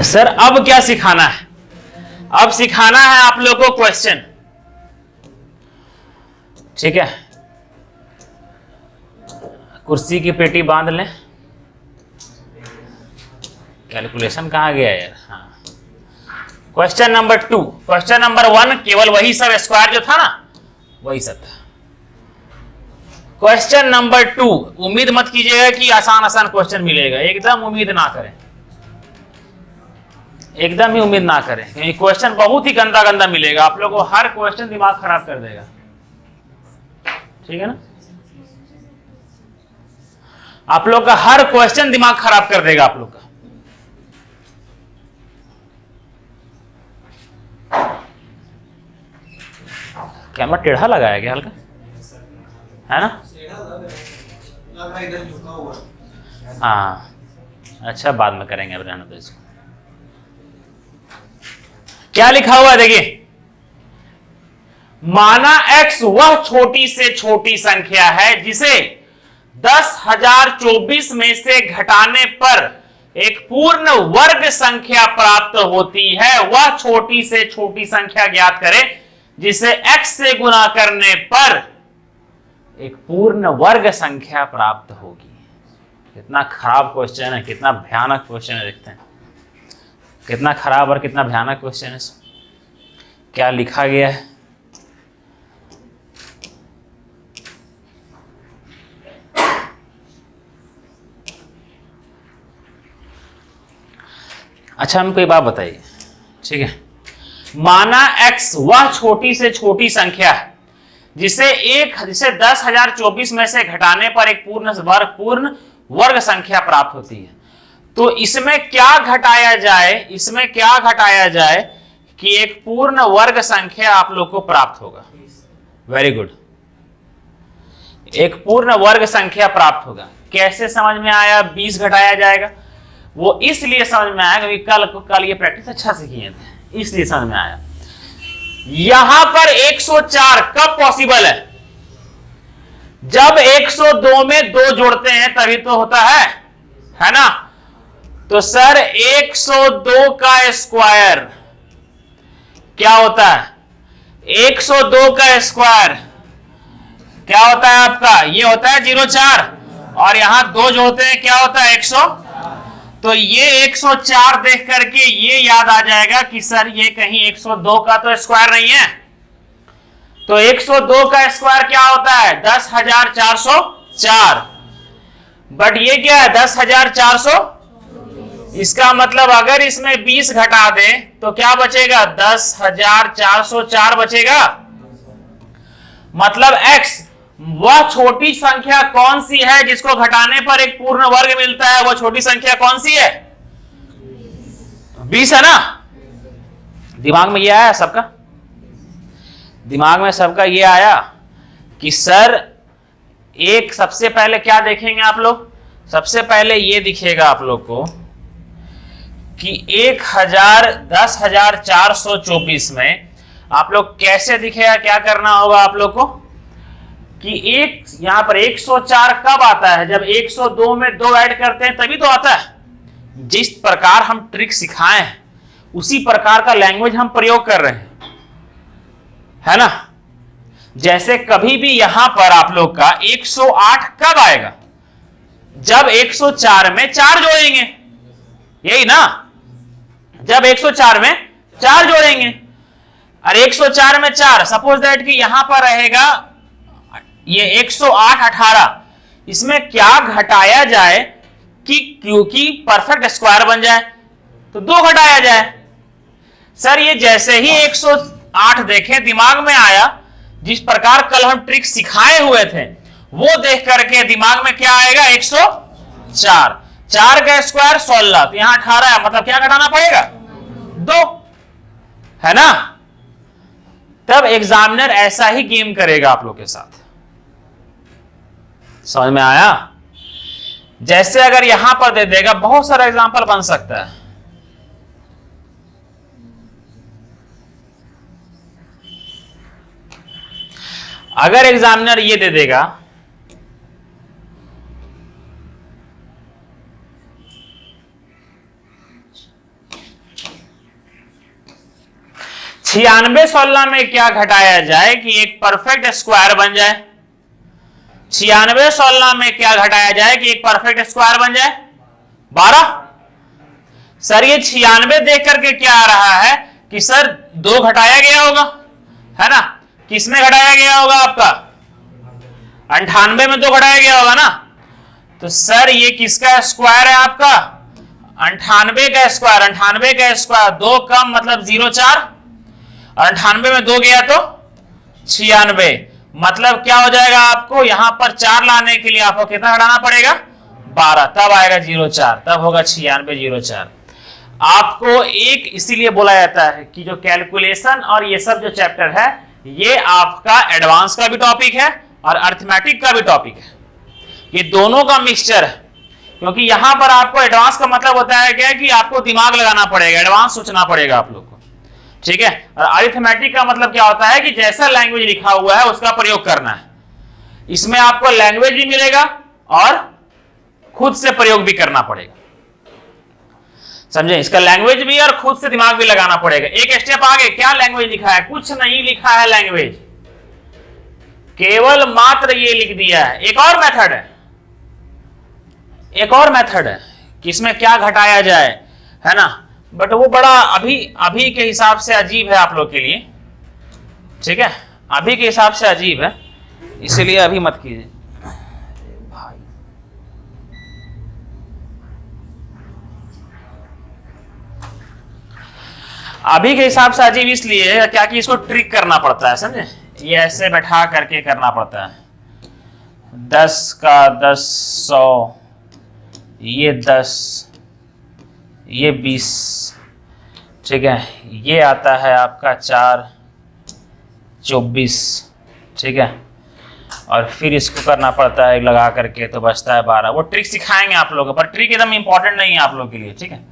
Sir अब क्या सिखाना है? अब सिखाना है आप लोगों को क्वेश्चन। ठीक है, कुर्सी की पेटी बांध लें। कैलकुलेशन कहाँ गया यार? हाँ, क्वेश्चन नंबर 2। क्वेश्चन नंबर 1 केवल वही सब स्क्वायर जो था ना, वही सब था। क्वेश्चन नंबर 2, उम्मीद मत कीजिएगा कि आसान आसान क्वेश्चन मिलेगा, एकदम उम्मीद ना करें, एकदम ही उम्मीद ना करें, क्योंकि क्वेश्चन बहुत ही गंदा गंदा मिलेगा आप लोगों को। हर क्वेश्चन दिमाग खराब कर देगा, ठीक है ना? आप लोग का हर क्वेश्चन दिमाग खराब कर देगा आप लोग का। कैमरा टेढ़ा लगाया गया हल्का, है ना? हाँ, अच्छा बाद में करेंगे, अब रहने दो इसको। क्या लिखा हुआ है देखिए, माना x वह छोटी से छोटी संख्या है जिसे 10,024 में से घटाने पर एक पूर्ण वर्ग संख्या प्राप्त होती है। वह छोटी से छोटी संख्या ज्ञात करें जिसे x से गुणा करने पर एक पूर्ण वर्ग संख्या प्राप्त होगी। कितना खराब क्वेश्चन है, कितना भयानक क्वेश्चन है, देखते हैं कितना खराब और कितना भयानक क्वेश्चन है। क्या लिखा गया है? अच्छा, हमको एक बात बताइए, ठीक है, माना x वह छोटी से छोटी संख्या है जिसे 10,024 में से घटाने पर एक पूर्ण वर्ग संख्या प्राप्त होती है। तो इसमें क्या घटाया जाए, इसमें क्या घटाया जाए कि एक पूर्ण वर्ग संख्या आप लोग को प्राप्त होगा? वेरी गुड, एक पूर्ण वर्ग संख्या प्राप्त होगा। कैसे समझ में आया 20 घटाया जाएगा? वो इसलिए समझ में आया क्योंकि कल ये प्रैक्टिस अच्छा से किए थे, इसलिए समझ में आया। यहां पर 104 कब पॉसिबल है? जब 102 में 2 जोड़ते हैं तभी तो होता है ना? तो सर 102 का स्क्वायर क्या होता है? 102 का स्क्वायर क्या होता है आपका? ये होता है 04, और यहां 2 जोड़ते हैं क्या होता है? 100। तो ये 104 देख करके ये याद आ जाएगा कि सर ये कहीं 102 का तो स्क्वायर नहीं है। तो 102 का स्क्वायर क्या होता है? 10,404। बट ये क्या है? 10,400। इसका मतलब अगर इसमें 20 घटा दें तो क्या बचेगा? 10,404 बचेगा। मतलब x वह छोटी संख्या कौन सी है जिसको घटाने पर एक पूर्ण वर्ग मिलता है? वह छोटी संख्या कौन सी है? 20 है ना? दिमाग में ये आया सबका? दिमाग में सबका ये आया कि सर एक सबसे पहले क्या देखेंगे आप लोग? सबसे पहले ये दिखेगा आप लोग को कि 10,424 में आप लोग कैसे दिखेगा? क्या करना होगा आप लोग को कि एक यहां पर 104 कब आता है? जब 102 में 2 ऐड करते हैं तभी तो आता है। जिस प्रकार हम ट्रिक सिखाए हैं उसी प्रकार का लैंग्वेज हम प्रयोग कर रहे हैं, है ना? जैसे कभी भी यहां पर आप लोग का 108 कब आएगा? जब 104 में 4 जोड़ेंगे, यही ना? जब 104 में 4 जोड़ेंगे, और 104 में 4 सपोज दैट कि यहां पर रहेगा ये 108 18, इसमें क्या घटाया जाए कि क्योंकि परफेक्ट स्क्वायर बन जाए? तो 2 घटाया जाए। सर ये जैसे ही 108 देखें दिमाग में आया, जिस प्रकार कल हम ट्रिक सिखाए हुए थे वो देख करके दिमाग में क्या आएगा? 104। 4 का स्क्वायर 16, तो यहां 18 है, मतलब क्या घटाना पड़ेगा? 2, है ना? तब एग्जामिनर ऐसा ही गेम करेगा आप लोग के साथ। समझ में आया? जैसे अगर यहां पर दे देगा, बहुत सारा एग्जांपल बन सकता है। अगर एग्जामिनर ये दे देगा 96 16 में क्या घटाया जाए कि एक परफेक्ट स्क्वायर बन जाए? 96 16 में क्या घटाया जाए कि एक परफेक्ट स्क्वायर बन जाए? 12। सर ये 96 देख करके क्या आ रहा है कि सर 2 घटाया गया होगा, है ना? किसमें घटाया गया होगा आपका? 98 में 2 घटाया गया होगा ना। तो सर ये किसका स्क्वायर है आपका? 98 का स्क्वायर। 98 का स्क्वायर 2 कम मतलब 0,4 और 98 में 2 गया तो 96। मतलब क्या हो जाएगा? आपको यहां पर 4 लाने के लिए आपको कितना घटाना पड़ेगा? 12, तब आएगा 0,4, तब होगा 96,004। आपको एक इसीलिए बोला जाता है कि जो कैलकुलेशन और ये सब जो चैप्टर है ये आपका एडवांस का भी टॉपिक है और अरिथमेटिक का भी टॉपिक है। ये दोनों का मिक्सचर है, क्योंकि यहां पर आपको एडवांस का मतलब होता है क्या कि आपको दिमाग लगाना पड़ेगा, एडवांस सोचना पड़ेगा आप लोग को, ठीक है। और अरिथमेटिक का मतलब क्या होता है कि जैसा लैंग्वेज लिखा हुआ है उसका प्रयोग करना है। इसमें आपको लैंग्वेज भी मिलेगा और खुद से प्रयोग भी करना पड़ेगा, समझे? इसका लैंग्वेज भी और खुद से दिमाग भी लगाना पड़ेगा। एक स्टेप आगे, क्या लैंग्वेज लिखा है? कुछ नहीं लिखा है लैंग्वेज, केवल मात्र ये लिख दिया है। एक और मेथड है, एक और मेथड है कि इसमें क्या घटाया जाए, है ना? बट वो बड़ा अभी के हिसाब से अजीब है आप लोग के लिए, ठीक है? अभी के हिसाब से अजीब है, इसलिए अभी मत कीजिए। अभी के हिसाब से अजीब इसलिए क्या कि इसको ट्रिक करना पड़ता है, समझे? ये ऐसे बैठा करके करना पड़ता है। 10 का 10 100, ये 10, ये 20, ठीक है? ये आता है आपका 4 24, ठीक है? और फिर इसको करना पड़ता है लगा करके, तो बचता है 12। वो ट्रिक सिखाएंगे आप लोगों को, पर ट्रिक एकदम इंपॉर्टेंट नहीं है आप लोग के लिए, ठीक है?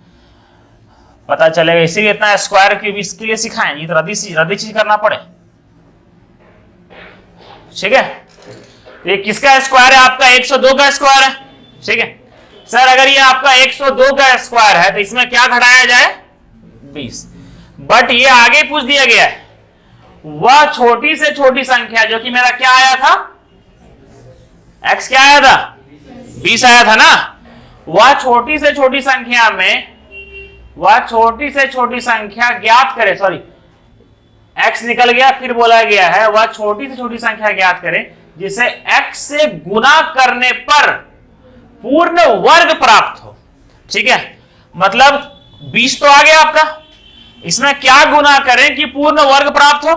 पता चलेगा, इसीलिए इतना स्क्वायर क्यूब इसके लिए सिखाएं, ये तो रद्दी चीज करना पड़े, ठीक है? ये किसका स्क्वायर है? आपका 102 का स्क्वायर है, ठीक है? सर अगर ये आपका 102 का स्क्वायर है तो इसमें क्या घटाया जाए? 20। बट ये आगे पूछ दिया गया है वह छोटी से छोटी संख्या जो कि मेरा क्या आया था? x क्या आया था? 20 आया था ना। वह छोटी से छोटी संख्या में, वह छोटी से छोटी संख्या ज्ञात करे, सॉरी x निकल गया, फिर बोला गया है वह छोटी से छोटी संख्या ज्ञात करें जिसे x से गुना करने पर पूर्ण वर्ग प्राप्त हो, ठीक है? मतलब 20 तो आ गया आपका, इसमें क्या गुना करें कि पूर्ण वर्ग प्राप्त हो?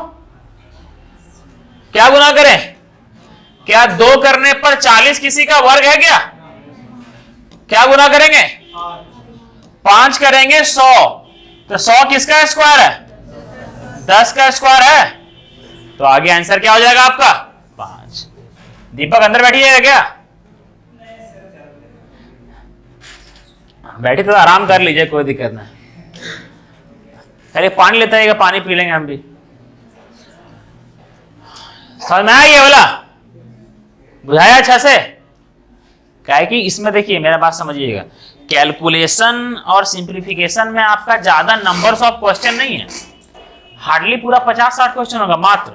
क्या गुना करें? क्या 2 करने पर 40 किसी का वर्ग है क्या? क्या गुना करेंगे? 5 करेंगे 100, तो 100 किसका स्क्वायर है? 10 का स्क्वायर है, तो आगे आंसर क्या हो जाएगा आपका? 5। दीपक अंदर बैठिएगा क्या? बैठी तो आराम कर लीजिए, कोई दिक्कत नहीं। अरे पानी लेता है, पानी पी लेंगे हम भी। समझ में आया बोला? बुझाया अच्छा से? क्या है कि इसमें देखिए, मेरा बात समझिएगा, कैलकुलेशन और सिंप्लीफिकेशन में आपका ज्यादा नंबर्स ऑफ क्वेश्चन नहीं है, हार्डली पूरा 50-60 क्वेश्चन होगा मात्र।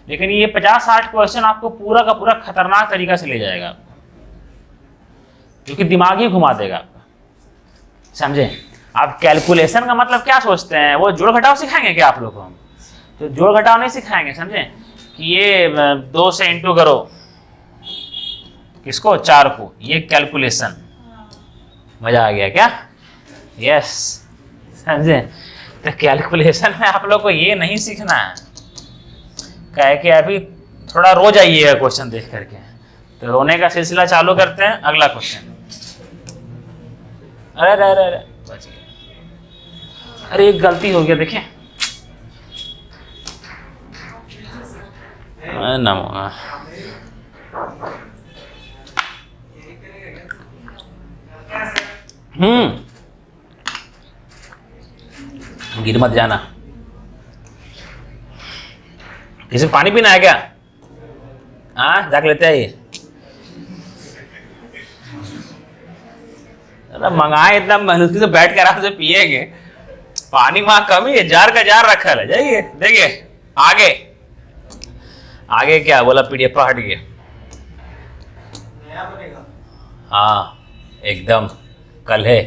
लेकिन ये 50-60 क्वेश्चन आपको पूरा का पूरा खतरनाक तरीका से ले जाएगा, क्योंकि दिमाग ही घुमा देगा आपका, समझे? आप कैलकुलेशन का मतलब क्या सोचते हैं? वो जोड़ घटाव सिखाएंगे क्या आप लोग को? हम तो जोड़ घटाव नहीं सिखाएंगे, समझे? कि ये 2 से इंटू करो किसको? 4 को, ये कैलकुलेशन। मजा आ गया क्या? यस, समझे? तो कैलकुलेशन में आप लोग को ये नहीं सीखना है, क्या है कि अभी थोड़ा रो जाइएगा क्वेश्चन देख करके। तो रोने का सिलसिला चालू करते हैं। अगला क्वेश्चन, अरे अरे अरे बच गया, अरे एक गलती हो गया, देखिए नमो। गिर मत जाना। किसी पानी पीना है क्या? हाँ, जाके लेते आइए। मंगाए इतना मुश्किल से बैठ कर आराम से पिएंगे, पानी वहां कम ही है, जार का जार रखा है। जाइए देखिए आगे, आगे क्या बोला, पीडीएफ पर हट गया। हाँ एकदम कल है।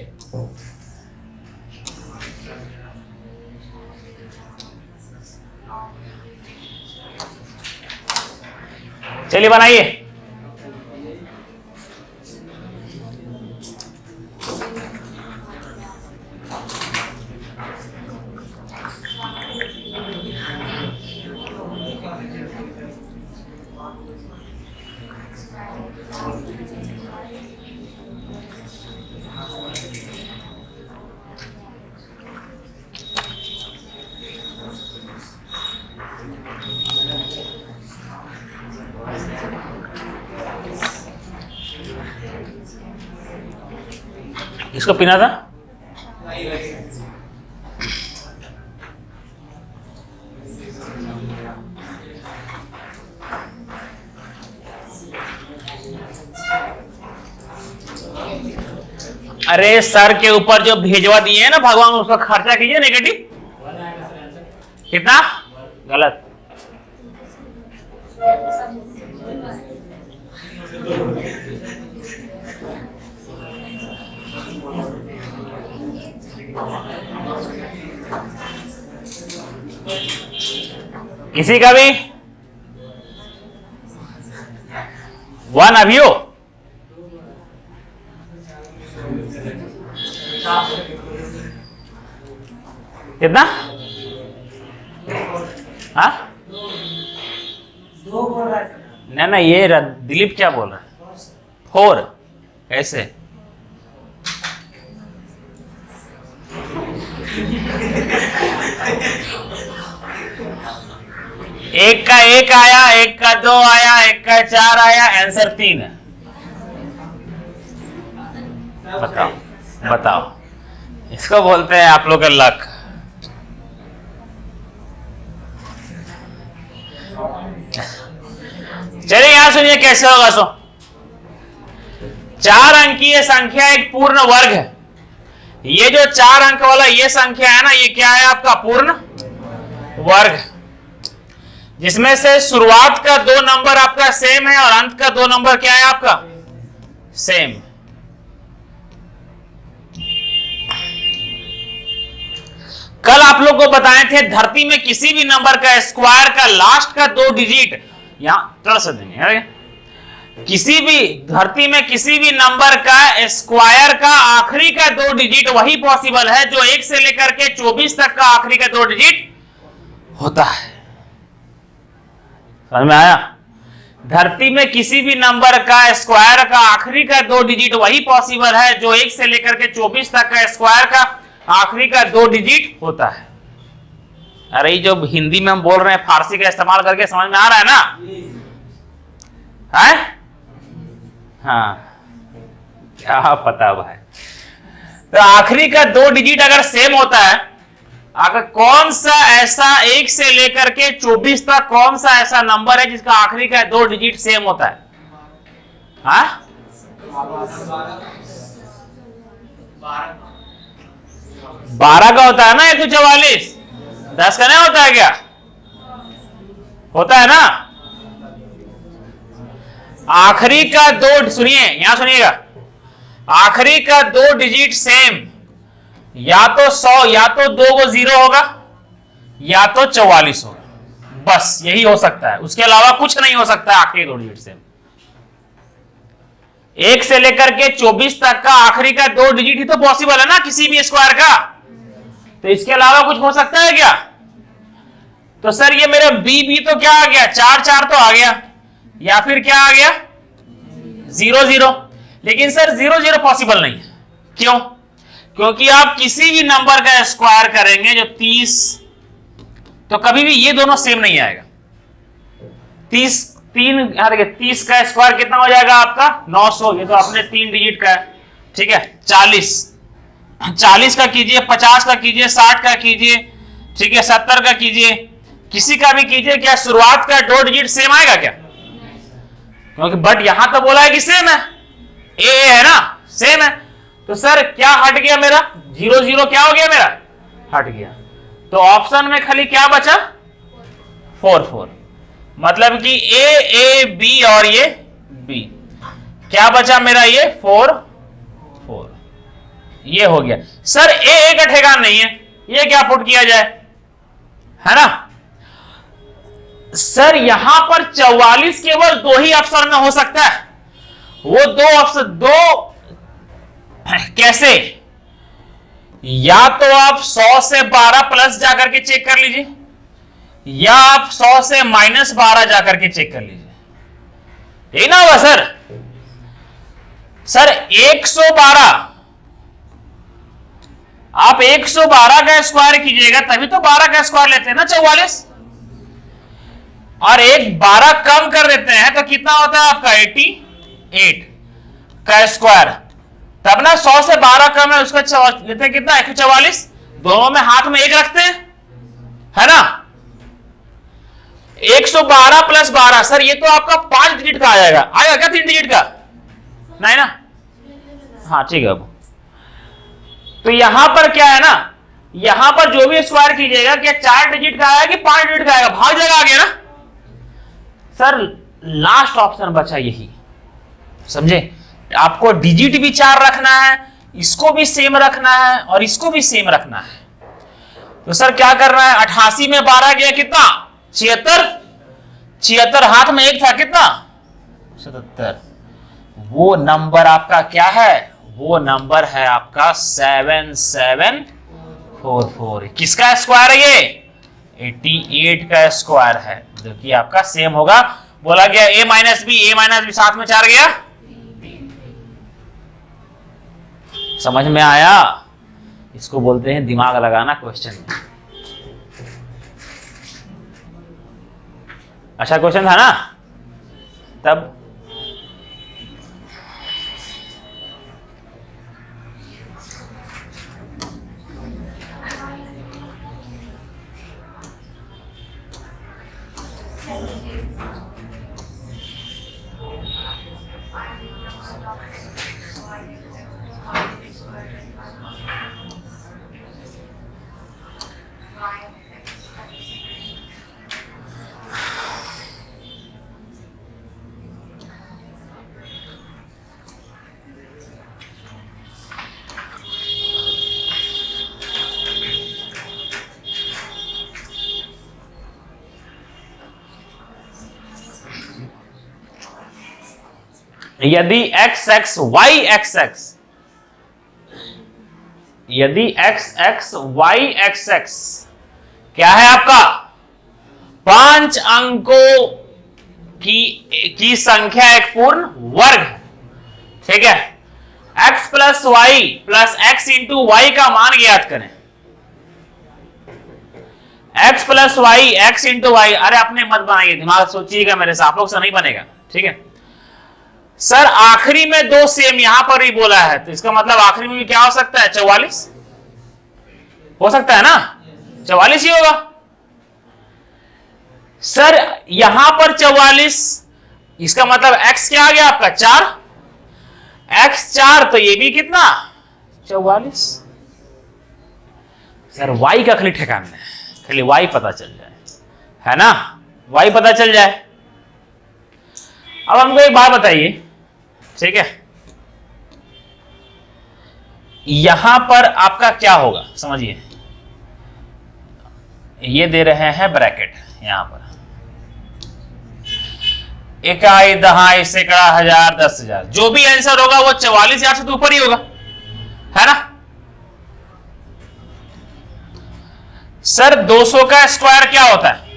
चलिए बनाइए। इसको पीना था। अरे सर के ऊपर जो भेजवा दिए हैं ना भगवान, उसका खर्चा कीजिए नेगेटिव। कितना गलत। किसी का भी वन अभी हो। कितना? हाँ ना ये दिलीप क्या बोल रहा है? 4 ऐसे। एक का 1 आया, एक का 2 आया, एक का 4 आया, आंसर 3 है। बताओ बताओ, इसको बोलते हैं आप लोग का लक। चलिए यहां सुनिए कैसे होगा। 4 अंकीय संख्या एक पूर्ण वर्ग है। ये जो 4 अंक वाला ये संख्या है ना, ये क्या है आपका? पूर्ण वर्ग, जिसमें से शुरुआत का 2 नंबर आपका सेम है और अंत का 2 नंबर क्या है आपका? सेम। कल आप लोग को बताए थे धरती में किसी भी नंबर का स्क्वायर का लास्ट का 2 डिजिट, यहां थोड़ा सा देंगे, किसी भी धरती में किसी भी नंबर का स्क्वायर का आखिरी का 2 डिजिट वही पॉसिबल है जो 1 से लेकर के 24 तक का आखिरी का 2 डिजिट होता है। समझ में आया? धरती में किसी भी नंबर का स्क्वायर का आखिरी का 2 डिजिट वही पॉसिबल है जो 1 से लेकर के 24 तक का स्क्वायर का आखिरी का 2 डिजिट होता है। अरे जो हिंदी में हम बोल रहे हैं फारसी का इस्तेमाल करके, समझ में आ रहा है ना? है? हाँ क्या पता भाई। तो आखिरी का 2 डिजिट अगर सेम होता है, अगर कौन सा ऐसा 1 से लेकर के 24 तक कौन सा ऐसा नंबर है जिसका आखिरी का 2 डिजिट सेम होता है? हाँ 12 का होता है ना, 144। 10 का नहीं होता है क्या? होता है ना। आखिरी का 2, सुनिए यहां सुनिएगा, आखिरी का 2 डिजिट सेम, या तो 100, या तो 2 को 0 होगा, या तो 44 होगा। बस यही हो सकता है, उसके अलावा कुछ नहीं हो सकता है आखिरी 2 डिजिट सेम। 1 से लेकर के 24 तक का आखिरी का 2 डिजिट ही तो पॉसिबल है ना किसी भी स्क्वायर का। तो इसके अलावा कुछ हो सकता है क्या? तो सर ये मेरा बी तो क्या आ गया? 4 4 तो आ गया, या फिर क्या आ गया? 0 0। लेकिन सर 0 0 पॉसिबल नहीं है। क्यों? क्योंकि आप किसी भी नंबर का स्क्वायर करेंगे जो 30, तो कभी भी ये दोनों सेम नहीं आएगा। 30 का स्क्वायर कितना हो जाएगा आपका? 900। ये तो अपने 3 डिजिट का है। ठीक है। 40 का कीजिए, 50 का कीजिए, 60 का कीजिए, ठीक है, 70 का कीजिए, किसी का भी कीजिए, क्या शुरुआत का 2 डिजिट सेम आएगा क्या? क्योंकि बट यहां तो बोला है कि सेम है, ए है ना, सेम है। तो सर क्या हट गया मेरा? 0 0 क्या हो गया मेरा? हट गया, तो ऑप्शन में खाली क्या बचा? 4 4, मतलब कि ए बी और ये बी, क्या बचा मेरा? ये 4 4, ये हो गया। सर ए का ठिकाना नहीं है, ये क्या पुट किया जाए, है ना? सर यहां पर 44 केवल 2 ही ऑप्शन में हो सकता है। वो 2 ऑप्शन, 2 कैसे? या तो आप 100 से 12 प्लस जाकर के चेक कर लीजिए, या आप 100 से -12 जाकर के चेक कर लीजिए, यही ना होगा सर? सर 112, आप 112 का स्क्वायर कीजिएगा तभी तो 12 का स्क्वायर लेते हैं ना 44, और एक 12 कम कर देते हैं तो कितना होता है आपका? 88 का स्क्वायर, तब ना 100 से 12 कम है उसका लेते हैं कितना? 144, दोनों में हाथ में 1 रखते हैं, है ना? 112 प्लस 12, सर ये तो आपका 5 डिजिट का आ जाएगा, आएगा क्या 3 डिजिट का? नहीं ना? हाँ ठीक है। अब तो यहां पर क्या है ना, यहां पर जो भी स्क्वायर कीजिएगा, क्या 4 डिजिट का आएगा कि 5 डिजिट का आएगा? भाग जाएगा आगे ना सर। लास्ट ऑप्शन बचा यही, समझे? आपको डिजिट भी 4 रखना है, इसको भी सेम रखना है, और इसको भी सेम रखना है। तो सर क्या करना है? 88 में 12 गया कितना? 76, 76 हाथ में 1 था, कितना? 77। वो नंबर आपका क्या है? वो नंबर है आपका 7744। किसका स्क्वायर है ये? 88 का स्क्वायर है, जो कि आपका सेम होगा। बोला गया a माइनस बी साथ में 4 गया। समझ में आया? इसको बोलते हैं दिमाग लगाना क्वेश्चन में। अच्छा क्वेश्चन था ना? तब यदि x x y x x, यदि x x y x x क्या है आपका? 5 अंकों की संख्या एक पूर्ण वर्ग, ठीक है? x plus Y plus X into Y का मान ज्ञात करें। x plus Y X into Y, अरे अपने मत बनाइए, दिमाग सोचिएगा मेरे से, आप लोग से नहीं बनेगा, ठीक है? सर आखिरी में 2 सेम यहां पर भी बोला है, तो इसका मतलब आखिरी में भी क्या हो सकता है? 44 हो सकता है ना? 44 ही होगा। सर यहां पर 44, इसका मतलब x क्या आ गया आपका? 4, x 4, तो ये भी कितना? 44। सर y का खाली ठिकाना है, खाली y पता चल जाए, है ना? y पता चल जाए। अब हमको एक बात बताइए, ठीक है? यहां पर आपका क्या होगा समझिए, ये दे रहे हैं ब्रैकेट, यहां पर इकाई, दहाई, सैकड़ा, हजार, 10,000, जो भी आंसर होगा वो 44,000 से तो ऊपर ही होगा, है ना? सर 200 का स्क्वायर क्या होता है?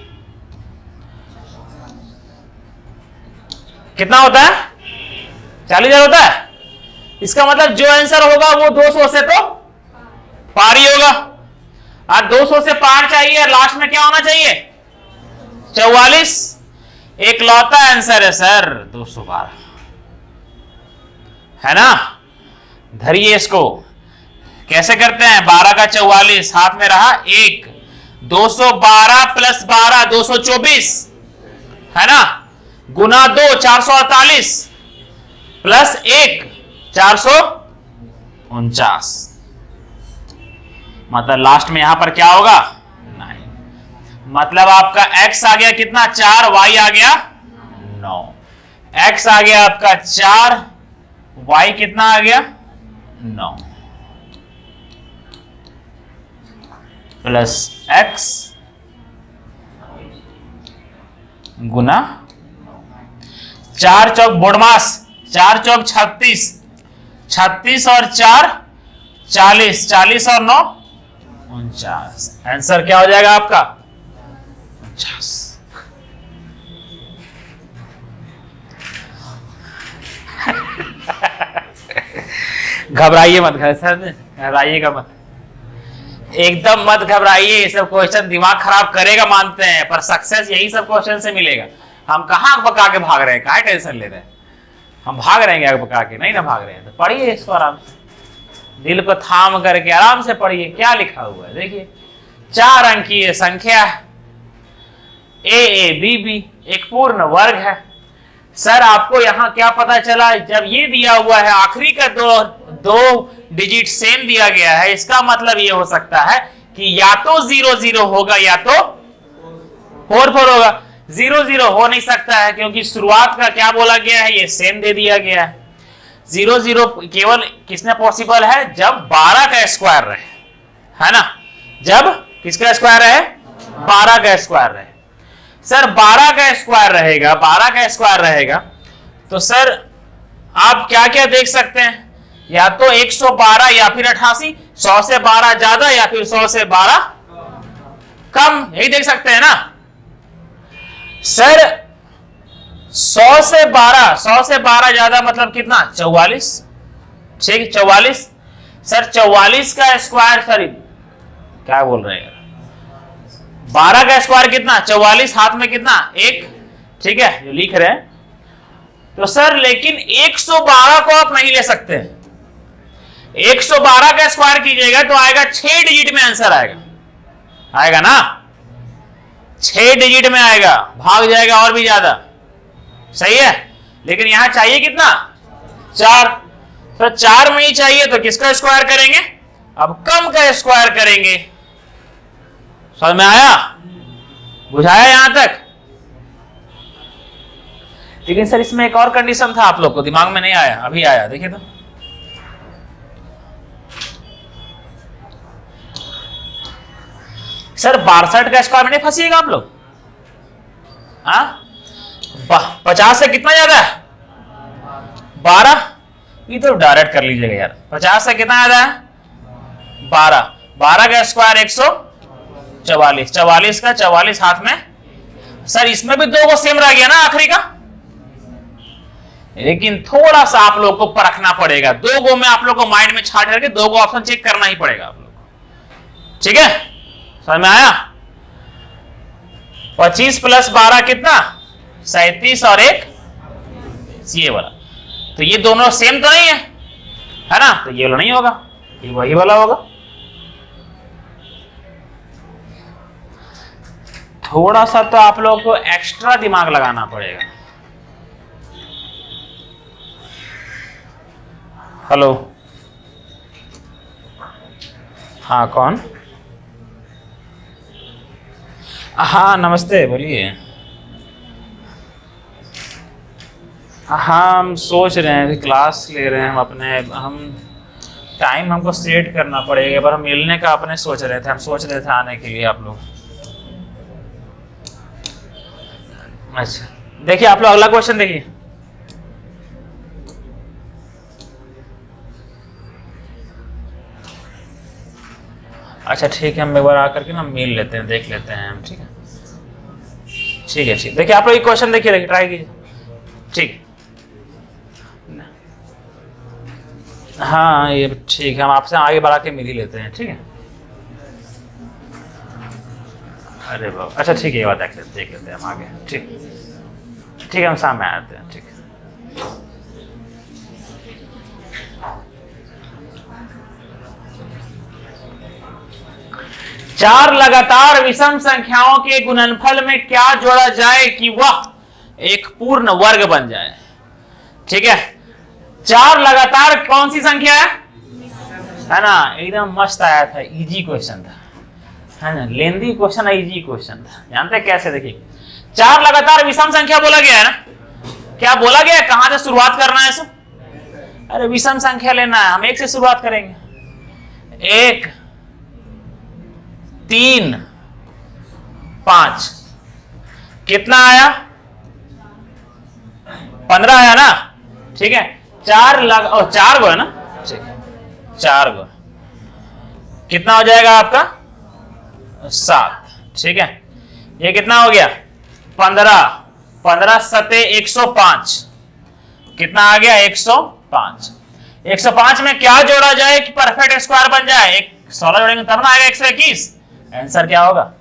कितना होता है? 40,000 होता है। इसका मतलब जो आंसर होगा वो 200 से तो पार ही होगा, और 200 से पार चाहिए, और लास्ट में क्या होना चाहिए? 44। एक लौता आंसर है सर 212, है ना? धरिए इसको, कैसे करते हैं? 12 का 44, हाथ में रहा 1, 212 प्लस 12 224, है ना? गुना 2 448 प्लस 1 449। मतलब लास्ट में यहां पर क्या होगा 9। मतलब आपका x आ गया कितना 4, y आ गया 9। x आ गया आपका 4, y कितना आ गया 9 प्लस x गुना 4 चौक बोडमास, 4 चौक 36, 36 और 4 40, 40 और 9 49। आंसर क्या हो जाएगा आपका 49। घबराइए मत, घबराइएगा मत, एकदम मत घबराइए। ये सब क्वेश्चन दिमाग खराब करेगा मानते हैं, पर सक्सेस यही सब क्वेश्चन से मिलेगा। हम कहाँ बका के भाग रहे हैं, कहाँ टेंशन ले रहे हैं, हम भाग रहे हैं आग बका के, नहीं ना भाग रहे हैं। तो पढ़िए इसको आराम से, दिल को थाम करके आराम से पढ़िए क्या लिखा हुआ है। देखिए 4 अंकीय संख्या AABB एक पूर्ण वर्ग है। सर आपको यहां क्या पता चला, जब ये दिया हुआ है आखिरी का दो डिजिट सेम दिया गया है, इसका मतलब ये हो सकता है कि या तो 0 0 होगा या तो 4 4 होगा। 0 0 हो नहीं सकता है क्योंकि शुरुआत का क्या बोला गया है, ये सेम दे दिया गया है। 0 0 केवल किसने पॉसिबल है, जब 12 का स्क्वायर रहे, है ना। जब किसका स्क्वायर रहे, 12 का स्क्वायर रहे। सर 12 का स्क्वायर रहेगा, 12 का स्क्वायर रहेगा तो सर आप क्या क्या देख सकते हैं, या तो 112 या फिर 88, 100 से 12 ज्यादा या फिर 100 से 12 कम, यही देख सकते हैं ना। सर 100 से 12 ज्यादा मतलब कितना 44, ठीक 44। सर 44 का स्क्वायर, सॉरी क्या बोल रहे हैं, 12 का स्क्वायर कितना 44, हाथ में कितना 1, ठीक है जो लिख रहे हैं। तो सर लेकिन 112 को आप नहीं ले सकते, 112 का स्क्वायर कीजिएगा तो आएगा 6 डिजिट में आंसर आएगा ना, 6 डिजिट में आएगा, भाग जाएगा और भी ज्यादा, सही है। लेकिन यहां चाहिए कितना 4, तो 4 में ही चाहिए तो किसका स्क्वायर करेंगे, अब कम का स्क्वायर करेंगे। समझ में आया, बुझाया यहां तक। लेकिन सर इसमें एक और कंडीशन था, आप लोग को दिमाग में नहीं आया, अभी आया, देखिए तो सर 62 का स्क्वायर में नहीं फंसिएगा आप लोग। हाँ 50 से कितना ज्यादा है 12, ये तो डायरेक्ट कर लीजिएगा यार। 50 से कितना ज्यादा है 12, 12 का स्क्वायर 144, 44 का 44 हाथ में। सर इसमें भी 2 को सेम रह गया ना आखिरी का, लेकिन थोड़ा सा आप लोग को परखना पड़ेगा। 2 गो में आप लोग को माइंड में छाट करके 2 गो ऑप्शन चेक करना ही पड़ेगा आप लोग को, ठीक है। समझ में आया। 25 प्लस 12 कितना 37 और 1 ये वाला, तो ये दोनों सेम तो नहीं है ना, तो ये वाला नहीं होगा, ये वही वाला होगा। थोड़ा सा तो आप लोग को एक्स्ट्रा दिमाग लगाना पड़ेगा। हेलो, हाँ कौन, हाँ नमस्ते बोलिए। हाँ हम सोच रहे हैं, क्लास ले रहे हैं हम अपने, हम टाइम हमको सेट करना पड़ेगा, पर हम मिलने का अपने सोच रहे थे, हम सोच रहे थे आने के लिए आप लोग। अच्छा देखिए आप लोग अगला क्वेश्चन देखिए। अच्छा ठीक है, हम एक बार आकर के ना मिल लेते हैं, देख लेते हैं हम, ठीक है ठीक है ठीक। देखिए आप लोग ये क्वेश्चन देखिए, ट्राई कीजिए, ठीक। हाँ ये ठीक है, हम आपसे आगे बढ़ा के मिल ही लेते हैं, ठीक है। अरे बाबा अच्छा ठीक है, ये बात देख लेते हैं हम आगे, ठीक ठीक है, हम सामने आते हैं, ठीक है। चार लगातार विषम संख्याओं के गुणनफल में क्या जोड़ा जाए कि वह एक पूर्ण वर्ग बन जाए, ठीक है। 4 लगातार कौन सी संख्या है ना, एकदम मस्त आया था, इजी क्वेश्चन था, है ना, लेंदी क्वेश्चन, इजी क्वेश्चन था। जानते हैं कैसे? देखिए, 4 लगातार विषम संख्या बोला गया है ना, क्या बोला गया है, कहां से शुरुआत करना है इसे? अरे विषम संख्या लेना है, हम 1 से शुरुआत करेंगे। 1 3 5 कितना आया? 15 आया ना, ठीक है। 4 गो है ना, ठीक है, 4 गो कितना हो जाएगा आपका? 7, ठीक है। ये कितना हो गया? 15 15 7 105, कितना आ गया? 105। 105 में क्या जोड़ा जाए कि परफेक्ट स्क्वायर बन जाए? 16 जोड़ेंगे तब ना आएगा 121। आंसर क्या होगा?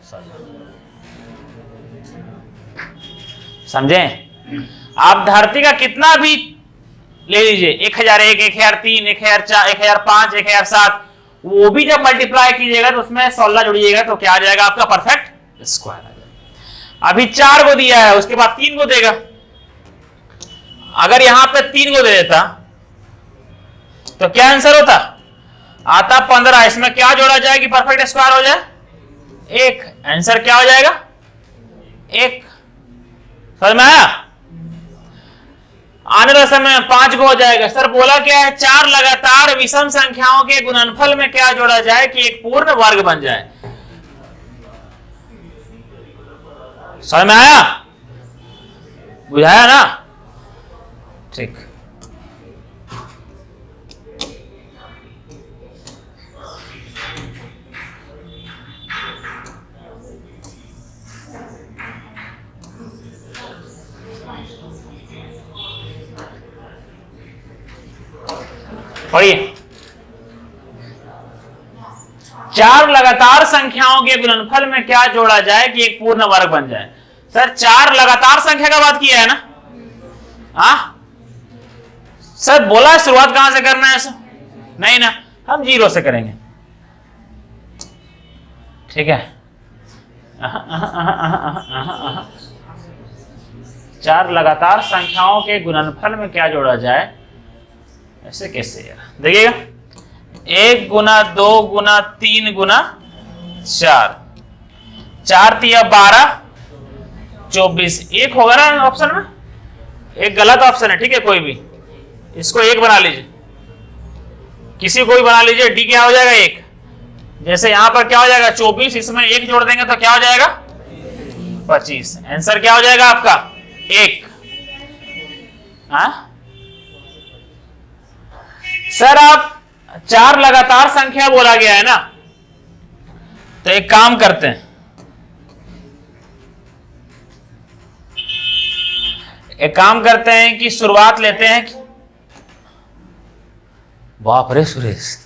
समझे? आप धरती का कितना भी ले लीजिए, 1001, 1003, 1004, 1005, 1007, वो भी जब मल्टीप्लाई कीजिएगा तो उसमें 16 जोड़िएगा तो क्या आ जाएगा आपका? परफेक्ट स्क्वायर आ जाएगा। अभी 4 को दिया है, उसके बाद 3 को देगा। अगर यहां पे 3 को दे देता तो क्या आंसर होता? आता 15। इसमें क्या जोड़ा जाए कि परफेक्ट स्क्वायर हो जाए? 1। आंसर क्या हो जाएगा? 1। समझ में आया? आने वाले समय में 5 को हो जाएगा। सर बोला क्या है? 4 लगातार विषम संख्याओं के गुणनफल में क्या जोड़ा जाए कि एक पूर्ण वर्ग बन जाए। समझ में आया? बुझाया ना? ठीक। पढ़िए, 4 लगातार संख्याओं के गुणनफल में क्या जोड़ा जाए कि एक पूर्ण वर्ग बन जाए। सर 4 लगातार संख्या का बात किया है ना? हाँ सर, बोला शुरुआत कहां से करना है? ऐसा नहीं ना, हम 0 से करेंगे, ठीक है। 4 लगातार संख्याओं के गुणनफल में क्या जोड़ा जाए? ऐसे कैसे यार? देखिएगा, 1 गुना 2 गुना 3 गुना 4, 4 तिया 12 24, 1 होगा ना ऑप्शन में? एक गलत ऑप्शन है, ठीक है। कोई भी इसको 1 बना लीजिए, किसी को भी बना लीजिए। डी क्या हो जाएगा? 1। जैसे यहां पर क्या हो जाएगा? 24, इसमें 1 जोड़ देंगे तो क्या हो जाएगा? 25। आंसर क्या हो जाएगा आपका? 1। हाँ सर, आप 4 लगातार संख्या बोला गया है ना, तो एक काम करते हैं, कि शुरुआत लेते हैं। बाप रे सुरेश,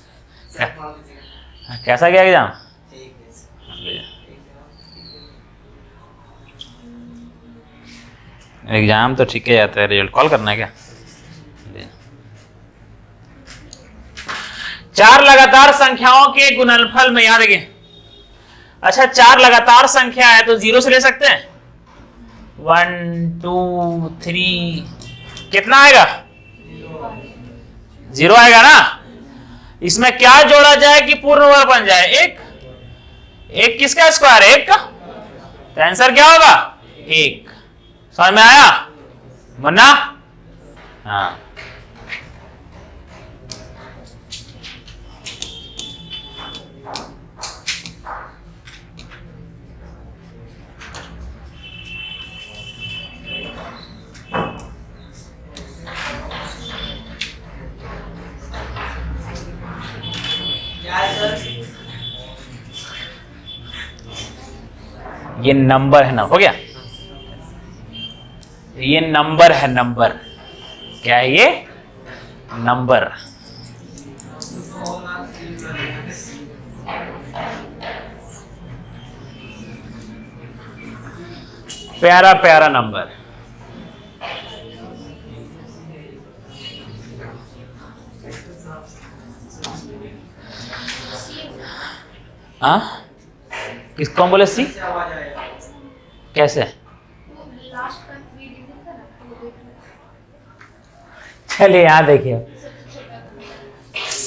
कैसा गया एग्जाम? एग्जाम तो ठीक है जाता है, रिजल्ट कॉल करना है क्या? 4 लगातार संख्याओं के गुणनफल में, याद रखिए। अच्छा, 4 लगातार संख्या है तो 0 से ले सकते हैं। 1 2 3 कितना आएगा? 0 आएगा ना। इसमें क्या जोड़ा जाए कि पूर्ण वर्ग बन जाए? 1। 1 किसका स्क्वायर है? 1 का। तो आंसर क्या होगा? 1। समझ में आया? मन्ना? हाँ, ये नंबर है ना, हो गया? ये नंबर है, नंबर क्या है? ये नंबर। प्यारा प्यारा नंबर। हाँ, किसको बोले? सी कैसे? चलिए यहां देखिए,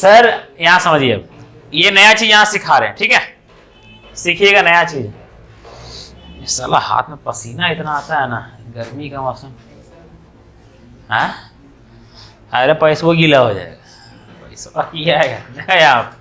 सर यहां समझिए, ये नया चीज यहां सिखा रहे हैं, ठीक है, सीखिएगा नया चीज। साला हाथ में पसीना इतना आता है ना, गर्मी का मौसम। हाँ अरे पैसा वो गीला हो जाएगा, पैसा किया है आप।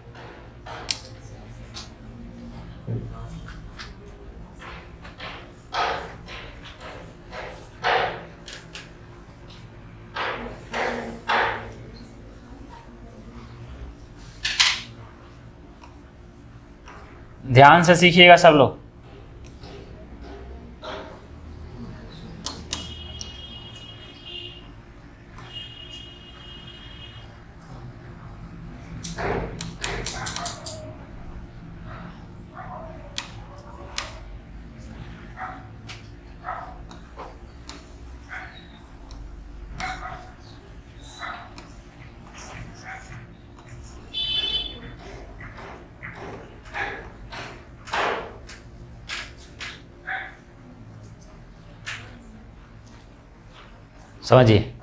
ध्यान से सीखिएगा सब लोग। समझिए,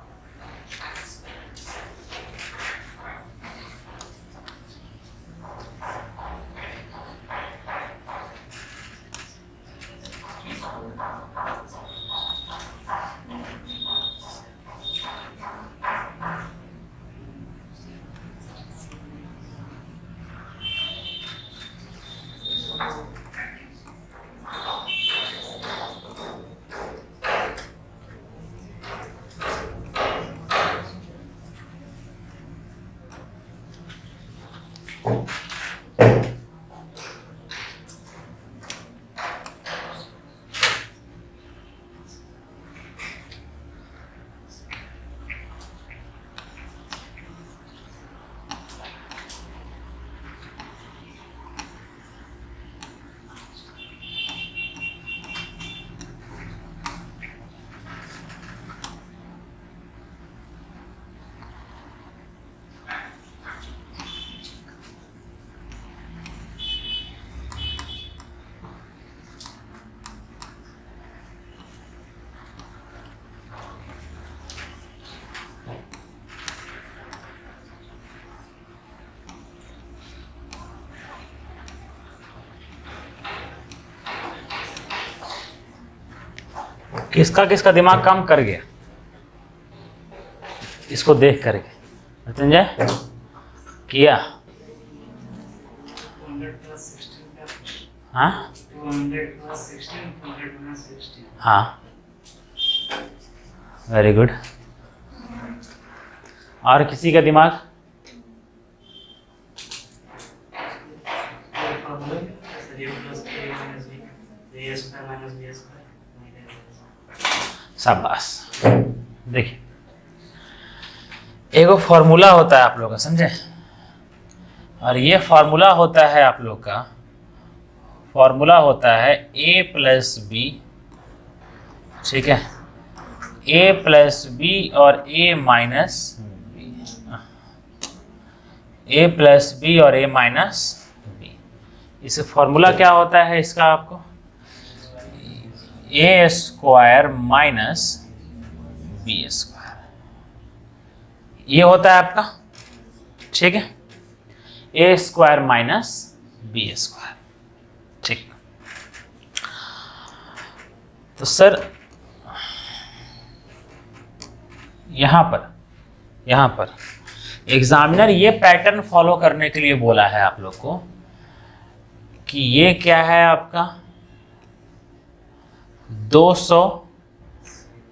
किसका किसका दिमाग काम कर गया इसको देख करके? मृत्युंजय किया? हाँ हाँ, वेरी गुड। और किसी का दिमाग? शाबाश। देखिए एक फॉर्मूला होता है आप लोग का, समझे? और ये फॉर्मूला होता है आप लोग का, फॉर्मूला होता है a प्लस बी, ठीक है, a प्लस बी और a minus B, a plus B और a माइनस बी। इस फॉर्मूला क्या होता है इसका आपको? A square minus B square, ये होता है आपका, ठीक है, A square minus B square, ठीक। तो सर यहां पर एग्जामिनर ये पैटर्न फॉलो करने के लिए बोला है आप लोग को कि ये क्या है आपका 200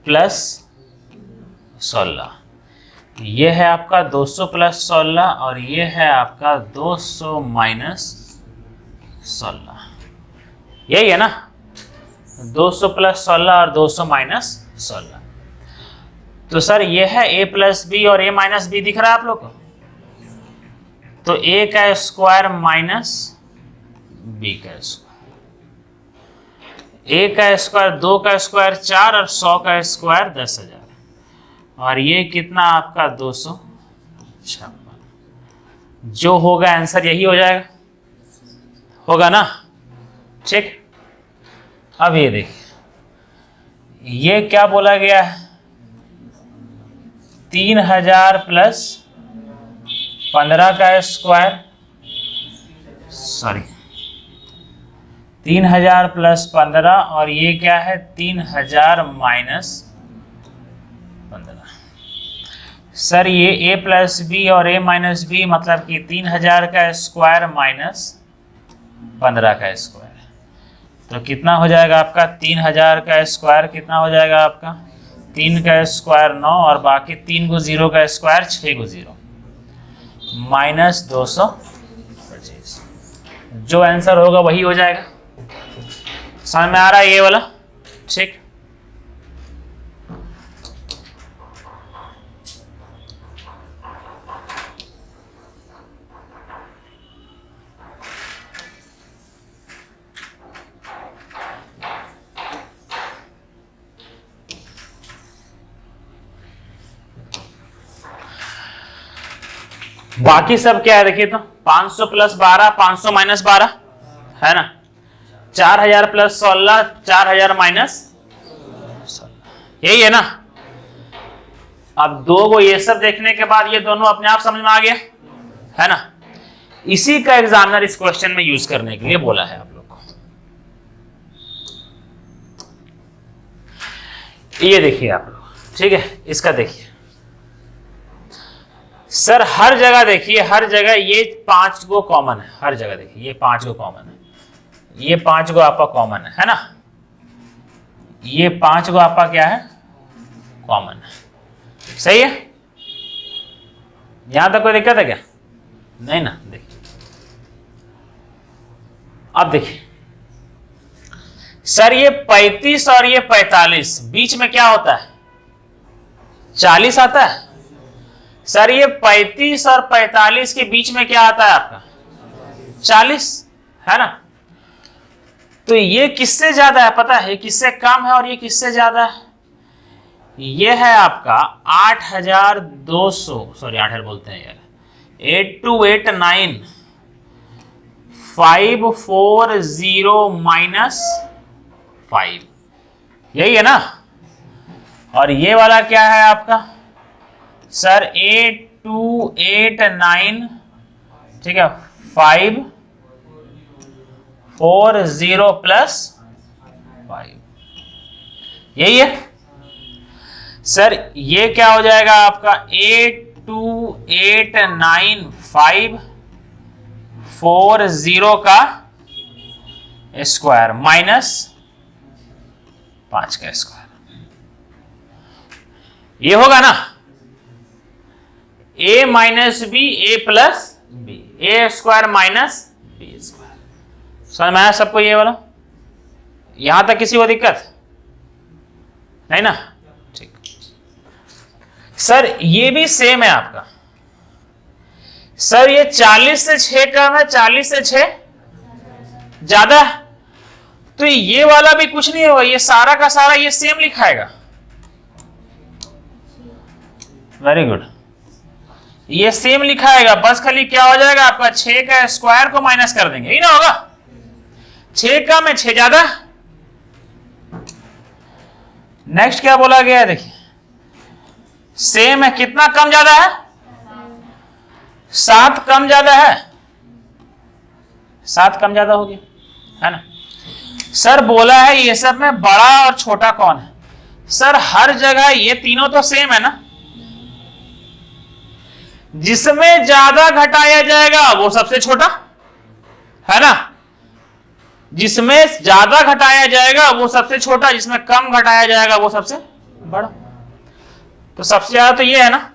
प्लस 16, ये है आपका 200 प्लस 16 और ये है आपका 200 माइनस 16, यही है ना, 200 प्लस 16 और 200 माइनस 16। तो सर ये है a प्लस बी और a माइनस बी, दिख रहा है आप लोग को? तो a का स्क्वायर माइनस b का स्क्वायर, a का स्क्वायर 2 का स्क्वायर 4 और 100 का स्क्वायर 10,000, और ये कितना आपका 256। जो होगा आंसर यही हो जाएगा, होगा ना, ठीक। अब ये देखिए ये क्या बोला गया है, 3000 प्लस 15 का स्क्वायर, सॉरी 3000 प्लस 15, और ये क्या है 3000 माइनस 15। सर ये a प्लस बी और a माइनस बी मतलब कि 3000 का स्क्वायर माइनस 15 का स्क्वायर, तो कितना हो जाएगा आपका 3000 का स्क्वायर, कितना हो जाएगा आपका 3 का स्क्वायर 9 और बाकी 3 को 0 का स्क्वायर 6 को 0 माइनस 225। जो आंसर होगा वही हो जाएगा। समझ में आ रहा है ये वाला? ठीक। बाकी सब क्या है देखिए तो 500 प्लस 12, 500 माइनस 12 है ना, 4000 प्लस 16, 4000 माइनस, यही है ना। अब दो को ये सब देखने के बाद ये दोनों अपने आप समझ में आ गया है ना। इसी का एग्जामिनर इस क्वेश्चन में यूज करने के लिए बोला है आप लोग को। ये देखिए आप लोग, ठीक है, इसका देखिए सर, हर जगह देखिए, हर जगह ये 5 को कॉमन है, हर जगह देखिए ये 5 को कॉमन है, ये 5 को आपका कॉमन है ना, ये 5 को आपका क्या है कॉमन है, सही है। यहां तक कोई दिक्कत है क्या? नहीं ना। देखिए अब देखिए सर, ये 35 और ये 45 बीच में क्या होता है 40 आता है। सर ये 35 और 45 के बीच में क्या आता है आपका 40 है ना। तो ये किससे ज्यादा है पता है, किससे कम है और ये किससे ज्यादा है। ये है आपका 8200, सॉरी 8000 बोलते हैं यार, 8289 540 माइनस 5, यही है ना। और ये वाला क्या है आपका सर 8289, ठीक है, 540 प्लस 5, यही है सर। ये क्या हो जाएगा आपका 8289 540 का स्क्वायर माइनस 5 का स्क्वायर, ये होगा ना a minus B A plus B, A square minus B square. समझ में आया सबको ये वाला? यहां तक किसी को दिक्कत नहीं ना? ठीक सर, ये भी सेम है आपका सर, ये 40 से 6 कम है, 40 से 6 ज्यादा है, तो ये वाला भी कुछ नहीं होगा, ये सारा का सारा ये सेम लिखाएगा। वेरी गुड, ये सेम लिखाएगा, बस खाली क्या हो जाएगा आपका 6 का स्क्वायर को माइनस कर देंगे, यही ना होगा। 6 कम है 6 ज्यादा। नेक्स्ट क्या बोला गया है देखिए, सेम है, कितना कम ज्यादा है 7 कम ज्यादा है, 7 कम ज्यादा हो गया है ना। सर बोला है ये सब में बड़ा और छोटा कौन है। सर हर जगह ये तीनों तो सेम है ना, जिसमें ज्यादा घटाया जाएगा वो सबसे छोटा है ना, जिसमें ज्यादा घटाया जाएगा वो सबसे छोटा, जिसमें कम घटाया जाएगा वो सबसे बड़ा। तो सबसे ज्यादा तो ये है ना,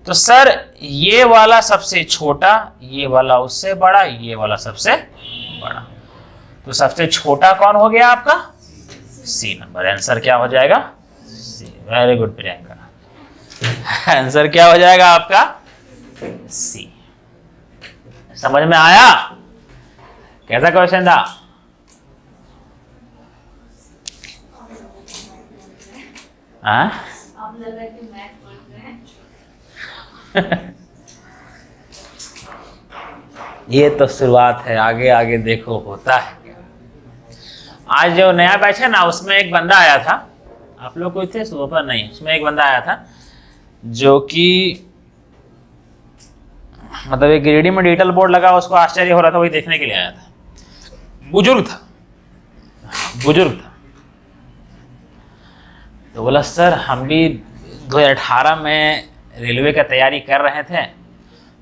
तो सर ये वाला सबसे छोटा, ये वाला उससे बड़ा, ये वाला सबसे बड़ा, तो सबसे छोटा कौन हो गया आपका सी नंबर। आंसर क्या हो जाएगा सी। वेरी गुड प्रियंका, आंसर क्या हो जाएगा आपका सी। समझ में आया कैसा क्वेश्चन था? ये तो शुरुआत है, आगे आगे देखो होता है क्या। आज जो नया बैच है ना, उसमें एक बंदा आया था, आप लोग कोई थे सुबह पर नहीं, उसमें एक बंदा आया था जो कि मतलब एक गिरिडीह में डिजिटल बोर्ड लगा, उसको आश्चर्य हो रहा था, वही देखने के लिए आया था। बुजुर्ग था, बुजुर्ग था। तो बोला सर हम भी 2018 में रेलवे का तैयारी कर रहे थे,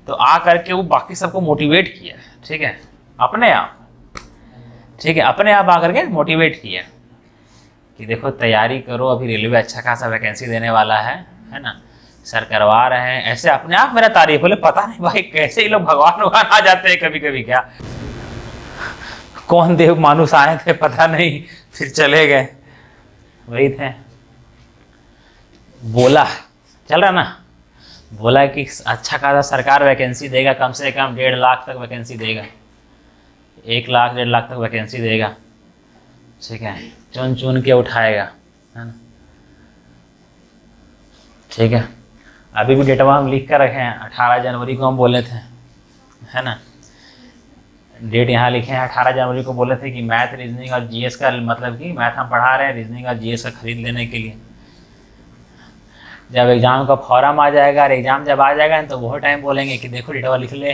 तो आ करके वो बाकी सबको मोटिवेट किया, ठीक है, अपने आप, ठीक है, अपने आप आकर के मोटिवेट किया कि देखो तैयारी करो, अभी रेलवे अच्छा खासा वैकेंसी देने वाला है ना, सर करवा रहे हैं, ऐसे अपने आप मेरा तारीफ। बोले पता नहीं भाई कैसे ही लोग भगवान भगवान आ जाते हैं कभी कभी, क्या कौन देव मानुस आए थे पता नहीं, फिर चले गए, वही थे। बोला चल रहा ना, बोला कि अच्छा खासा सरकार वैकेंसी देगा, कम से कम 1.5 लाख तक वैकेंसी देगा, 1 लाख 1.5 लाख तक वैकेंसी देगा, ठीक है, चुन चुन के उठाएगा, है ना, ठीक है। अभी भी डेटवा हम लिख कर रखे हैं, 18 जनवरी को हम बोले थे, है ना, डेट यहाँ लिखे हैं, 18 जनवरी को बोले थे कि मैथ रीजनिंग और जीएस का, मतलब कि मैथ हम पढ़ा रहे हैं, रीजनिंग और जीएस का खरीद लेने के लिए। जब एग्ज़ाम का फॉर्म आ जाएगा और एग्ज़ाम जब आ जाएगा तो वो टाइम बोलेंगे कि देखो डेटवा लिख ले,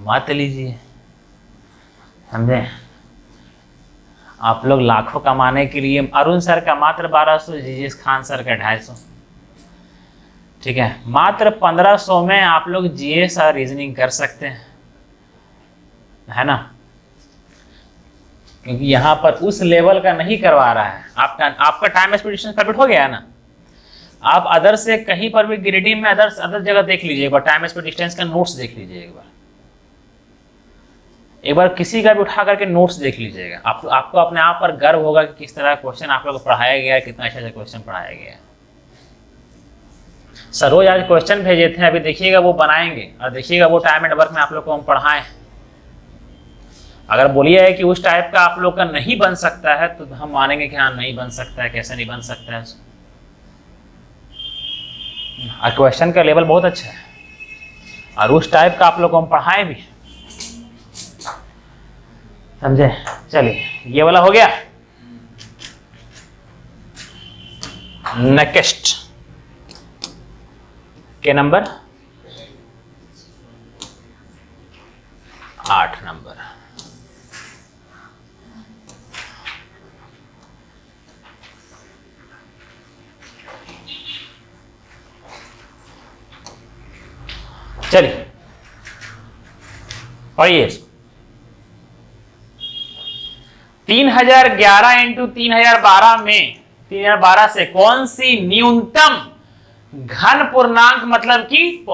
मत लीजिए, समझे। आप लोग लाखों कमाने के लिए, अरुण सर का मात्र 1200, जीएस खान सर का 250, ठीक है, मात्र 1500 में आप लोग जीएस और रीजनिंग कर सकते हैं, है ना, क्योंकि यहाँ पर उस लेवल का नहीं करवा रहा है। आपका टाइम एक्सपेक्टेशन कंप्लीट हो गया है ना। आप अदर से कहीं पर भी गिरिडीह में अदर जगह देख लीजिए एक बार, टाइम एक्सपेक्टेशन का नोट्स देख लीजिए एक बार किसी का भी उठा करके नोट्स देख लीजिएगा। आपको अपने आप पर गर्व होगा कि किस तरह क्वेश्चन आप लोग को पढ़ाया गया है, कितना अच्छा क्वेश्चन पढ़ाया गया है। सरोज आज क्वेश्चन भेजे थे, अभी देखिएगा वो बनाएंगे और देखिएगा वो टाइम एंड वर्क में आप लोग को हम पढ़ाएं। अगर बोलिए है कि उस टाइप का आप लोग का नहीं बन सकता है तो हम मानेंगे कि हाँ नहीं बन सकता है, कैसे नहीं बन सकता है। और क्वेश्चन का लेवल बहुत अच्छा है और उस टाइप का आप लोग को हम पढ़ाएं भी, समझे। चलिए ये वाला हो गया। नेक्स्ट के नंबर 8 नंबर। चलिए पढ़िए। 3011 इंटू 3012 में 3012 से कौन सी न्यूनतम घन पूर्णांक, मतलब कि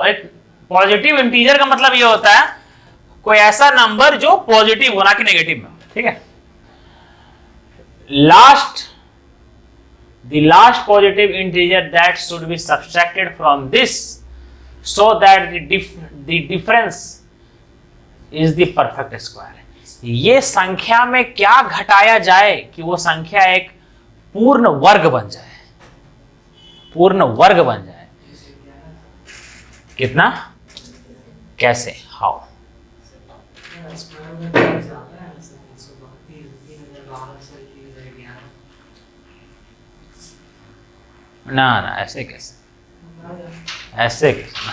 पॉजिटिव इंटीजर का मतलब ये होता है कोई ऐसा नंबर जो पॉजिटिव होना कि नेगेटिव में, ठीक है। the last positive integer that should be subtracted from this so that the difference is the perfect square। ये संख्या में क्या घटाया जाए कि वो संख्या एक पूर्ण वर्ग बन जाए, पूर्ण वर्ग बन जाए। कितना, कैसे, हाउ। ना ना ऐसे कैसे, ऐसे कैसे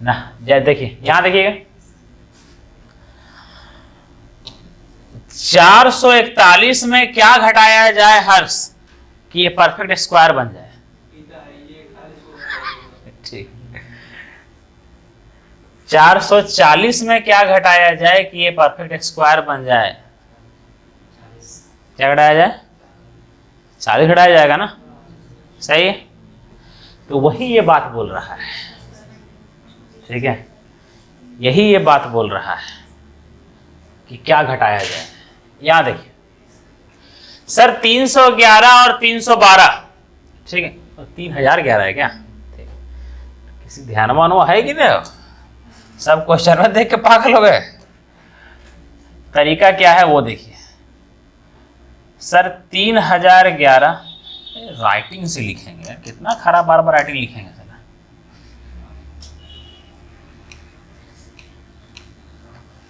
ना। देखिए यहां देखिएगा 441 में क्या घटाया जाए हर्ष कि ये परफेक्ट स्क्वायर बन जाए। ठीक, 440 में क्या घटाया जाए कि ये परफेक्ट स्क्वायर बन जाए। क्या घटाया जाए, 40 घटाया जाएगा ना, सही है। तो वही ये बात बोल रहा है, ठीक है, यही ये बात बोल रहा है कि क्या घटाया जाए। यहां देखिए सर 311 और 312, ठीक है, तो 3011 है क्या, ठीक। किसी ध्यान मानो है कि नहीं, सब क्वेश्चन में देख के पागल हो गए। तरीका क्या है वो देखिए सर। 3011 राइटिंग से लिखेंगे यार, कितना खराब बार बार राइटिंग लिखेंगे सर।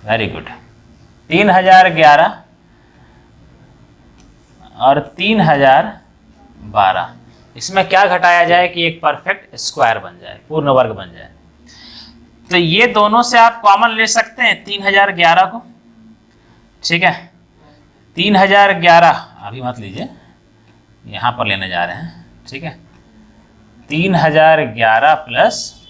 Very good. 3011 और 3012, इसमें क्या घटाया जाए कि एक परफेक्ट स्क्वायर बन जाए, पूर्ण वर्ग बन जाए। तो ये दोनों से आप कॉमन ले सकते हैं 3011 को, ठीक है। 3011 अभी मत लीजिए, यहां पर लेने जा रहे हैं, ठीक है। 3011 प्लस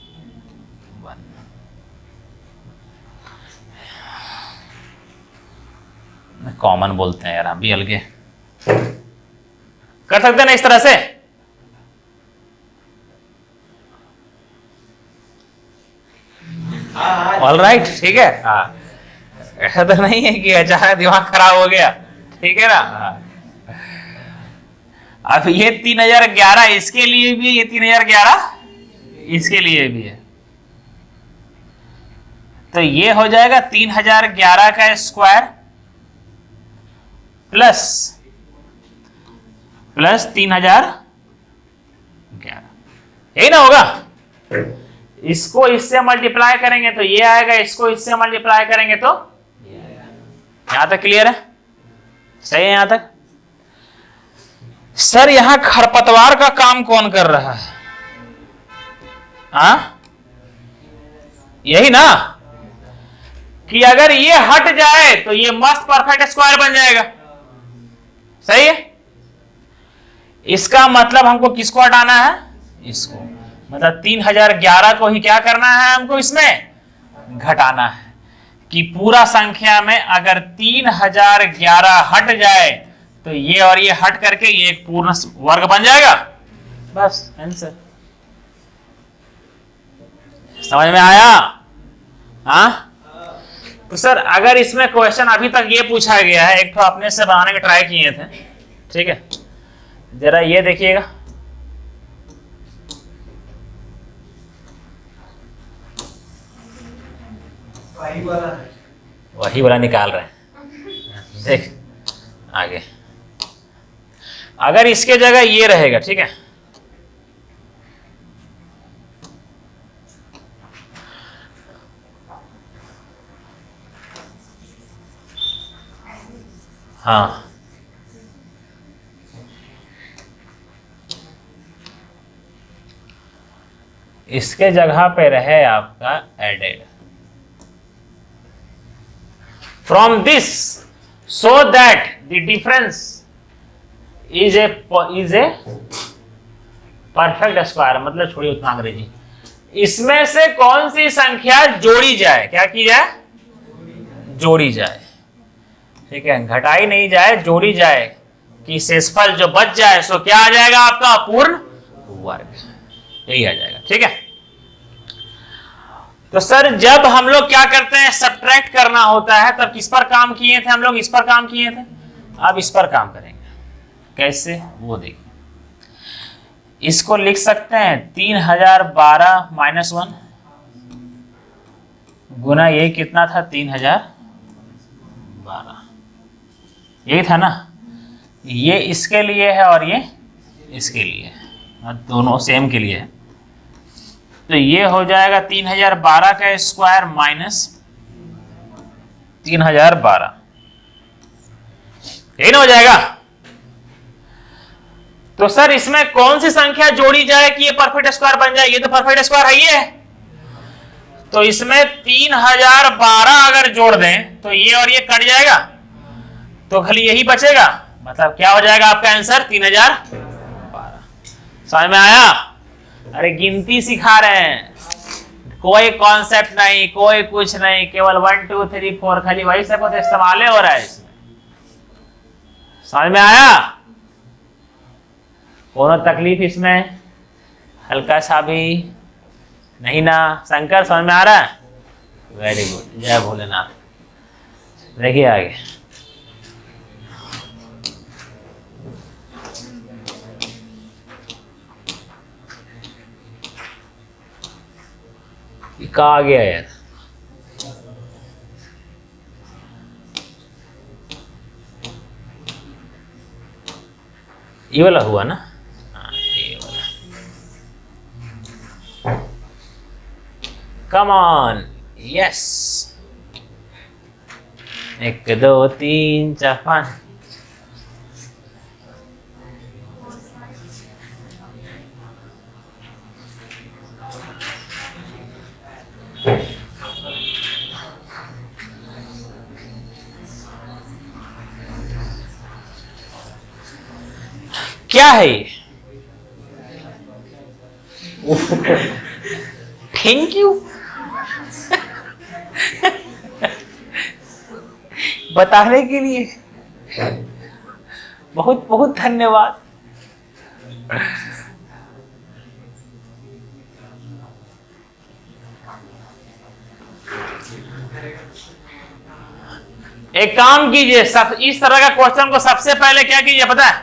1 कॉमन बोलते हैं यार, हम भी अलगे कर सकते हैं ना इस तरह से। ऑल राइट, ठीक है। हाँ, ऐसा तो नहीं है कि अचानक दिमाग खराब हो गया, ठीक है ना। अब ये 3011 इसके लिए भी है, ये 3011 इसके लिए भी है, तो ये हो जाएगा 3011 का स्क्वायर प्लस 3011, यही ना होगा। इसको इससे मल्टीप्लाई करेंगे तो ये आएगा, इसको इससे मल्टीप्लाई करेंगे तो ये आएगा। यहां तक क्लियर है? सही है यहां तक? सर यहां खरपतवार का काम कौन कर रहा है? हाँ, यही ना, कि अगर ये हट जाए तो ये मस्त परफेक्ट स्क्वायर बन जाएगा। सही है? इसका मतलब हमको किसको हटाना है? इसको, मतलब 3011 को ही क्या करना है हमको, इसमें घटाना है। कि पूरा संख्या में अगर 3011 हट जाए तो ये और ये हट करके ये एक पूर्ण वर्ग बन जाएगा, बस आंसर। समझ में आया? हाँ, तो सर अगर इसमें क्वेश्चन अभी तक ये पूछा गया है, एक तो अपने से बनाने के ट्राई किए थे, ठीक है, जरा ये देखिएगा। वही वाला निकाल रहे हैं, देख आगे। अगर इसके जगह ये रहेगा, ठीक है, हाँ, इसके जगह पे रहे आपका added from this so that the difference is a perfect square. मतलब छोड़िए उतना अंग्रेजी, इसमें से कौन सी संख्या जोड़ी जाए, क्या की जाए? जोड़ी जाए, ठीक है, घटाई नहीं जाए, जोड़ी जाए, कि शेषफल जो बच जाए सो क्या आ जाएगा आपका? पूर्ण वर्ग, यही आ जाएगा, ठीक है। तो सर जब हम लोग क्या करते हैं, सब्ट्रैक्ट करना होता है, तब किस पर काम किए थे हम लोग? इस पर काम किए थे। अब इस पर काम करेंगे, कैसे वो देखिए। इसको लिख सकते हैं 3012 माइनस 1 गुना ये कितना था? 3012, यही था ना। ये इसके लिए है और ये इसके लिए है, दोनों सेम के लिए है। तो ये हो जाएगा 3012 का स्क्वायर माइनस 3012, यही ना हो जाएगा। तो सर इसमें कौन सी संख्या जोड़ी जाए कि ये परफेक्ट स्क्वायर बन जाए? ये तो परफेक्ट स्क्वायर है, ये। तो इसमें 3012 अगर जोड़ दें तो ये और ये कट जाएगा, तो खाली यही बचेगा। मतलब क्या हो जाएगा आपका आंसर? 3012। समझ में आया? अरे गिनती सिखा रहे हैं, कोई कॉन्सेप्ट नहीं, कोई कुछ नहीं, केवल 1 2 3 4, खाली वही सब तो इस्तेमाल हो रहा है इसमें। समझ में आया? कोनो तकलीफ इसमें हल्का सा भी नहीं ना? शंकर समझ में आ रहा है? वेरी गुड, जय भोलेनाथ। देखिए आगे, कहा गया यार, ये वाला हुआ ना? हाँ, ये वाला। Come on, yes. 1 2 3 4 5। क्या है ये? Thank you. बताने के लिए बहुत बहुत धन्यवाद। एक काम कीजिए, सब इस तरह का क्वेश्चन को सबसे पहले क्या कीजिए पता है?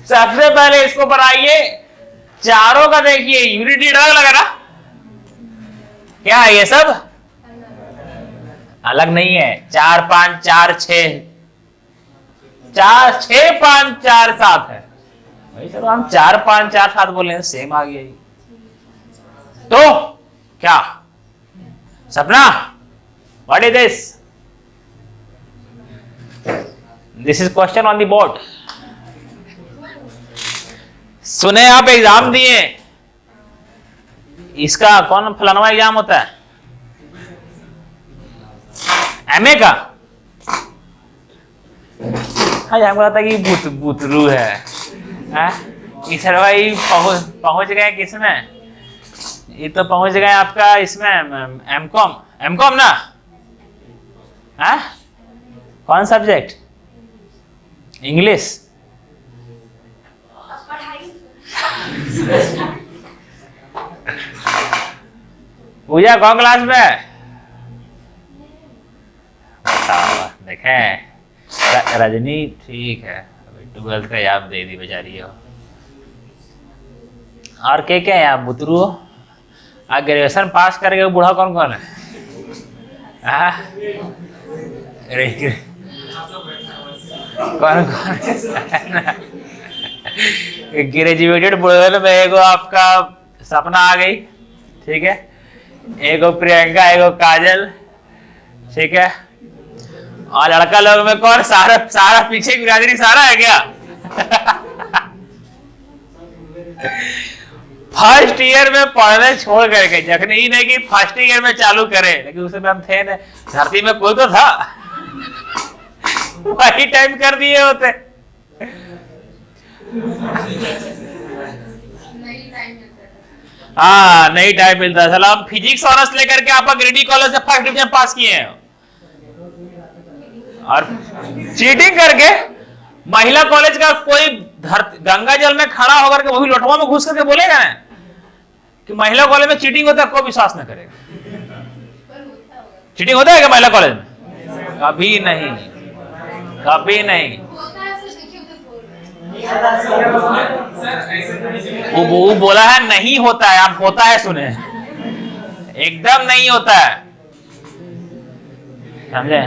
सबसे पहले इसको बनाइए, चारों का देखिए यूनिटी अलग लगा ना, क्या है ये सब अलग नहीं है। 4 5 4 6 4 6 5 4 7 है भाई। चलो हम 4 5 4 7 बोल रहे हैं, सेम आ गया। तो क्या सपना, what is this? This is question on the board. सुने आप एग्जाम दिए, इसका कौन फलाना एग्जाम होता है? एमए का। हाँ हमको लगता है कि बुतरू है। इस भाई पहुंच गए किसमें? ये तो पहुंच गए आपका इसमें एमकॉम। एमकॉम ना? हाँ कौन सब्जेक्ट? इंग्लिश। पूजा कौन क्लास में? देखें रजनी ठीक है, 12th का याद दे दी बेचारी हो। और क्या है आप बुतरू? आप ग्रेजुएशन पास करके बूढ़ा कौन कौन है? कौन कौन ग्रेजुएटेड बूढ़े में? एगो आपका सपना आ गई, ठीक है, एगो प्रियंका, एगो काजल, ठीक है। और लड़का लोग में कौन? सारा पीछे की बिरादरी सारा है क्या? फर्स्ट ईयर में पढ़ने छोड़ करके, जखने ही नहीं कि फर्स्ट ईयर में चालू करे, लेकिन उस समय हम थे न, धरती में कोई तो था। वही टाइम कर दिए होते। हाँ नहीं टाइम मिलता था। हम फिजिक्स ऑनर्स लेकर के आप गिरिडीह कॉलेज से फर्स्ट डिवीजन पास किए हैं, और चीटिंग करके महिला कॉलेज का कोई गंगा जल में खड़ा होकर के, वो भी लोटवा में घुस करके बोलेगा ना कि महिला कॉलेज में चीटिंग होता है, कोई विश्वास न करेगा। चीटिंग होता है क्या महिला कॉलेज में? कभी नहीं, कभी नहीं। वो बोला है नहीं होता है, आप होता है सुने, एकदम नहीं होता है, समझे?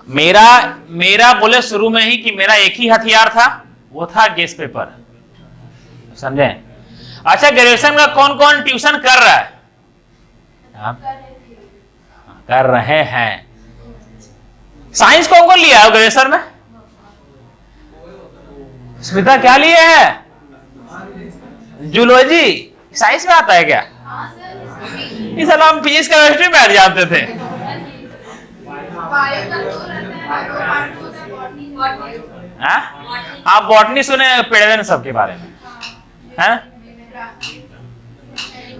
मेरा बोले शुरू में ही कि मेरा एक ही हथियार था, वो था गेस्ट पेपर, समझे? अच्छा ग्रेजुएशन का कौन कौन ट्यूशन कर रहा है? आप कर रहे हैं। साइंस कौन कौन लिया है ग्रेजुएशन में? स्मिता क्या लिए है? जूलॉजी। साइंस में आता है क्या? इस हम फिजिक्स केमिस्ट्री में बैठ जाते थे। आप बॉटनी सुने पेड़वेन सबके बारे में है?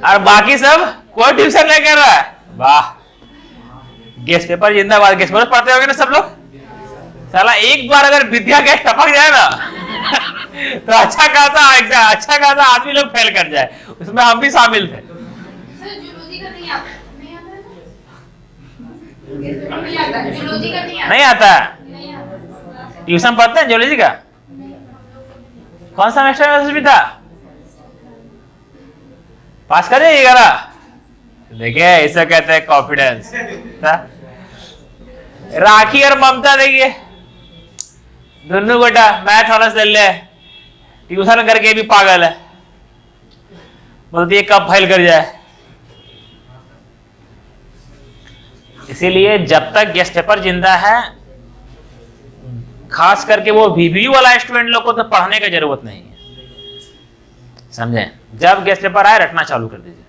और बाकी सब कोई ट्यूशन नहीं कर रहा है। वाह, गेस्ट पेपर जिंदाबाद। गेस्ट पेपर पढ़ते होंगे ना सब लोग? साला एक बार अगर विद्या गैस टपक जाए ना तो अच्छा खासा आदमी लोग फेल कर जाए, उसमें हम भी शामिल थे। नहीं आता? ट्यूशन पढ़ते हैं जियोलॉजी का? कौन सा सेमेस्टर में था? पास कर जाइएगा ना। देखिए इसे कहते हैं कॉन्फिडेंस। राखी और ममता देखिए, दोनों बेटा मैथ ऑनर्स ले ले, ट्यूशन करके भी पागल है, बोलती है कब फेल कर जाए। इसीलिए जब तक गेस्ट पेपर जिंदा है, खास करके वो वीवीयू वाला स्टूडेंट लोग को तो पढ़ने की जरूरत नहीं है, समझे? जब गेस्ट पेपर आए रटना चालू कर दीजिए।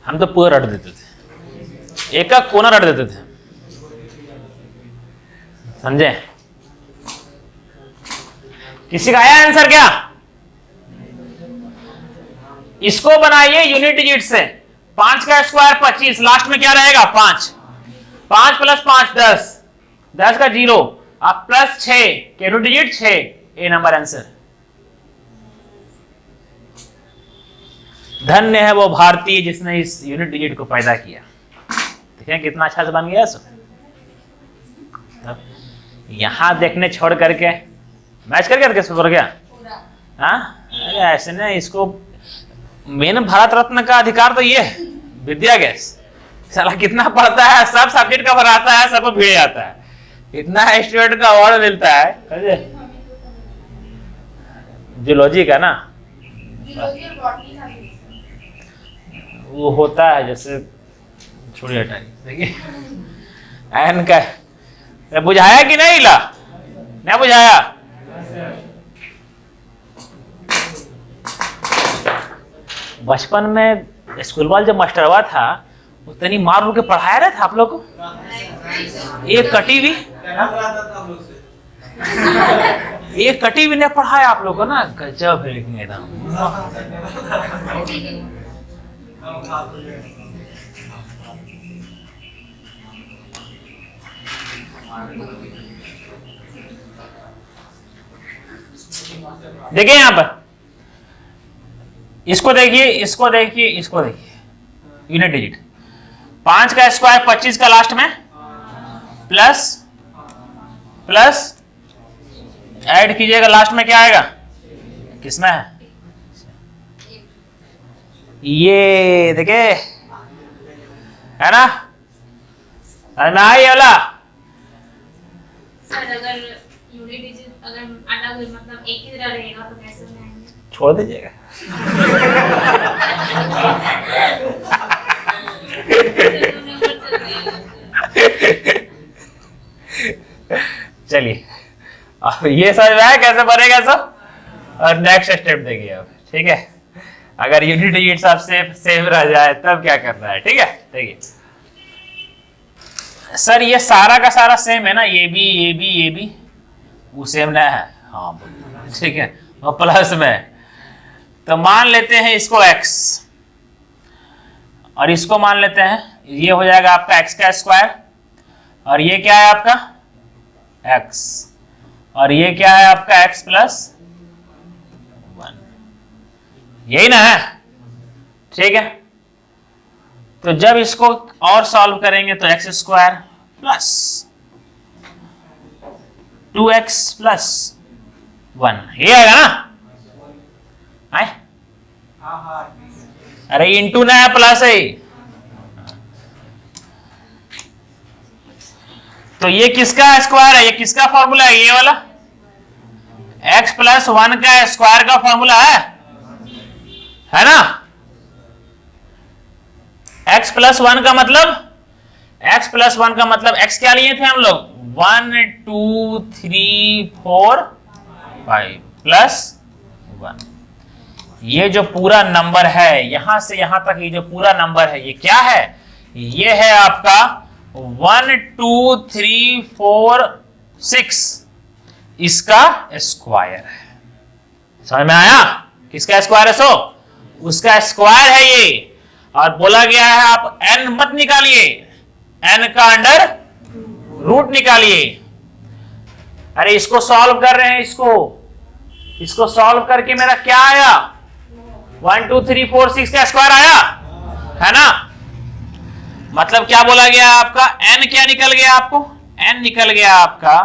हम तो पूरा रट देते थे, एक का कोना रट देते थे। समझे? किसी का आया आंसर क्या? इसको बनाइए यूनिट डिजिट से। 5 का स्क्वायर 25, लास्ट में क्या रहेगा 5, 5 प्लस 5 10, 10 का 0, अब प्लस 6 के यूनिट डिजिट 6, ए नंबर आंसर। धन्य है वो भारतीय जिसने इस यूनिट डिजिट को पैदा किया। देखिए कितना अच्छा से बन गया सो। यहां देखने छोड़ करके मैच करके कैसे हो गया? हाँ, अरे ऐसे ना, इसको मेन भारत रत्न का अधिकार तो ये है, विद्या गैस। साला कितना पढ़ता है, सब सब्जेक्ट का भराता है, सबको भिड़ जाता है, इतना स्टूडेंट का अवार्ड मिलता है। जूलॉजी का ना वो होता है जैसे, छोड़िए हटाइए। देखिए एन का बुझाया कि नहीं? ला नहीं बुझाया? बचपन में स्कूल वाला जब मास्टरवा था उतनी मार के पढ़ाया रहा था आप लोग को? एक कटी भी एक कटी भी नहीं पढ़ाया आप लोग को ना? गजब है लेकिन एकदम। देखिए यहां पर, इसको देखिए, इसको देखिए, इसको देखिए, यूनिट डिजिट 5 का स्क्वायर 25 का लास्ट में प्लस प्लस ऐड कीजिएगा, लास्ट में क्या आएगा? किसमें है ये? देखिए है ना, ये वाला। सर अगर यूनिट डिजिट अगर अलग मतलब एक ही तरह रहेगा तो कैसे बनाएंगे? छोड़ दीजिएगा। चलिए अब ये समझ में आया कैसे बनेगा सब, और नेक्स्ट स्टेप देखिए अब, ठीक है? अगर यूनिट डिजिट सब सेम रह जाए तब क्या करना है, ठीक है? देखिए सर ये सारा का सारा सेम है ना, ये भी वो सेम ना है? हाँ ठीक है, और प्लस में तो मान लेते हैं इसको x और इसको मान लेते हैं, ये हो जाएगा आपका x का स्क्वायर, और ये क्या है आपका x, और ये क्या है आपका x प्लस 1, यही ना है? ठीक है, तो जब इसको और सॉल्व करेंगे तो x square plus 2x plus 1, ये आएगा ना? आए? अरे इंटू ना है, प्लस है। तो ये किसका स्क्वायर है? ये किसका फॉर्मूला है? ये वाला x प्लस 1 का स्क्वायर का फॉर्मूला है ना? x प्लस 1 का मतलब, x प्लस 1 का मतलब x क्या लिए थे हम लोग? 1 2 3 4 5 प्लस 1। ये जो पूरा नंबर है यहां से यहां तक, ये जो पूरा नंबर है ये क्या है? ये है आपका 1 2 3 4 6, इसका स्क्वायर है। समझ में आया? किसका स्क्वायर है? सो उसका स्क्वायर है ये, और बोला गया है आप n मत निकालिए, n का अंडर रूट निकालिए। अरे इसको सॉल्व कर रहे हैं, इसको सॉल्व करके मेरा क्या आया? 1 2 3 4 6 का स्क्वायर आया है ना? मतलब क्या बोला गया आपका? n क्या निकल गया आपको? n निकल गया आपका,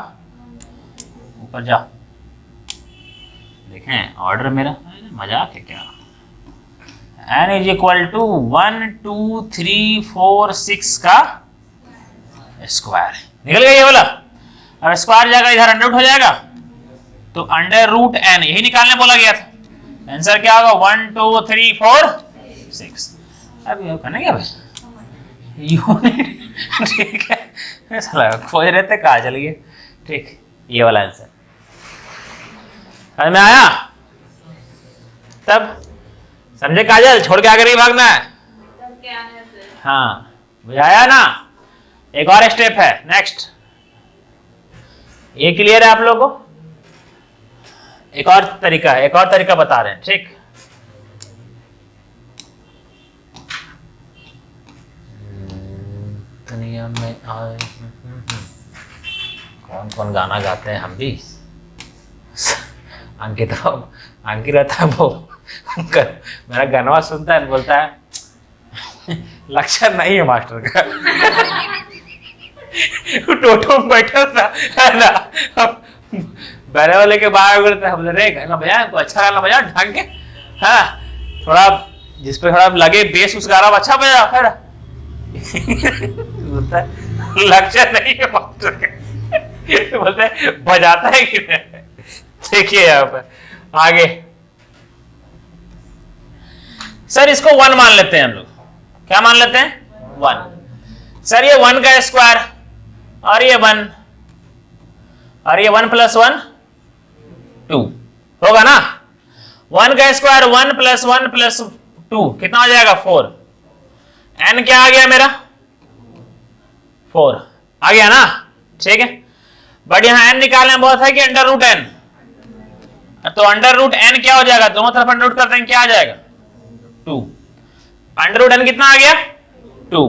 ऊपर जाओ देखें ऑर्डर मेरा, मजाक है क्या? n इज इक्वल टू 1 2 3 4 6 का स्क्वायर निकल गया ये वाला। अब स्क्वायर जाएगा इधर, अंडर रूट हो जाएगा, तो अंडर रूट n यही निकालने बोला गया था। आंसर क्या होगा? 1 2 3 4 6। अब ये करना क्या भाई, यूनिट ठीक है, साला खोज रहे थे कहाँ चल गए। ठीक, ये वाला आंसर समझ में आया? तब समझे काजल, छोड़ के आगे नहीं भागना है। तब क्या है सर? हाँ बुझाया ना? एक और स्टेप है नेक्स्ट, ये क्लियर है आप लोगों को? एक और तरीका है, एक और तरीका बता रहे हैं, ठीक। दुनिया में आए कौन कौन गाना गाते हैं हम भी। अंकित रहता है वो मेरा गाना सुनता है, बोलता है लक्षण नहीं है मास्टर का। टोटो में बैठा था है ना, बैठे वाले के बाहर बोलता है, बोले रे गाना बजा, अच्छा गाना बजा ढंग के, है थोड़ा जिस पे थोड़ा लगे बेस उस गाना अच्छा बजा है ना। बोलता है लक्षण नहीं है मास्टर का। बोलते हैं बजाता है कि नहीं। देखिए यहाँ पर आगे सर इसको 1 मान लेते हैं हम लोग। क्या मान लेते हैं? 1। सर ये 1 का स्क्वायर और ये 1 और ये 1 + 1 2 होगा ना। 1 का स्क्वायर 1 + 1 + 2 कितना हो जाएगा? 4। n क्या आ गया मेरा? 4 आ गया ना, ठीक है। बट यहां n निकालने में बहुत है कि √n, तो √n क्या हो जाएगा? दोनों तरफ अंडर रूट करते हैं, क्या आ जाएगा? 2। √n कितना आ गया? 2।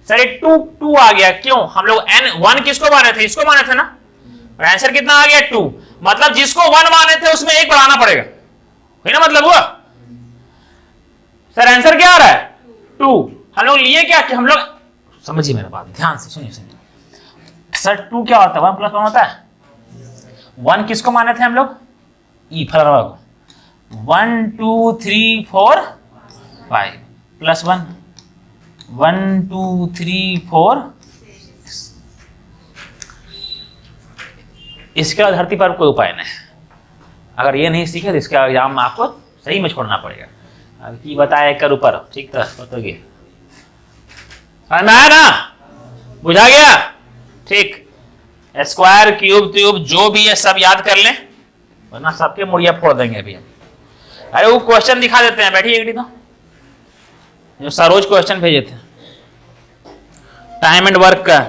सर ये 2 आ गया, क्यों? हम लोग n 1 किसको माने थे? इसको माने थे ना। और आंसर कितना आ गया? 2। मतलब जिसको 1 माने थे उसमें 1 बढ़ाना पड़ेगा, है ना, मतलब हुआ। सर आंसर क्या आ रहा है? 2। हम लोग लिए क्या कि हम लोग समझिए मेरा बात, ध्यान से सुनिए। सर 2 क्या होता है? 1 + 1 होता है। 1 किसको माने थे हम लोग? ई फलाना को। 1 2 3 4 5 + 1 1 2 3 4। इसके बाद धरती पर कोई उपाय नहीं। अगर ये नहीं सीखे तो इसका एग्जाम में आपको सही में छोड़ना पड़ेगा। अब की बताया कर ऊपर, ठीक था, बताइए समझ में आया ना? बुझा गया? ठीक। स्क्वायर क्यूब ट्यूब जो भी है सब याद कर लें, वरना सबके मुड़िया फोड़ देंगे अभी हम। अरे वो क्वेश्चन दिखा देते हैं, बैठिए एक तो जो सरोज क्वेश्चन भेजे थे टाइम एंड वर्क का।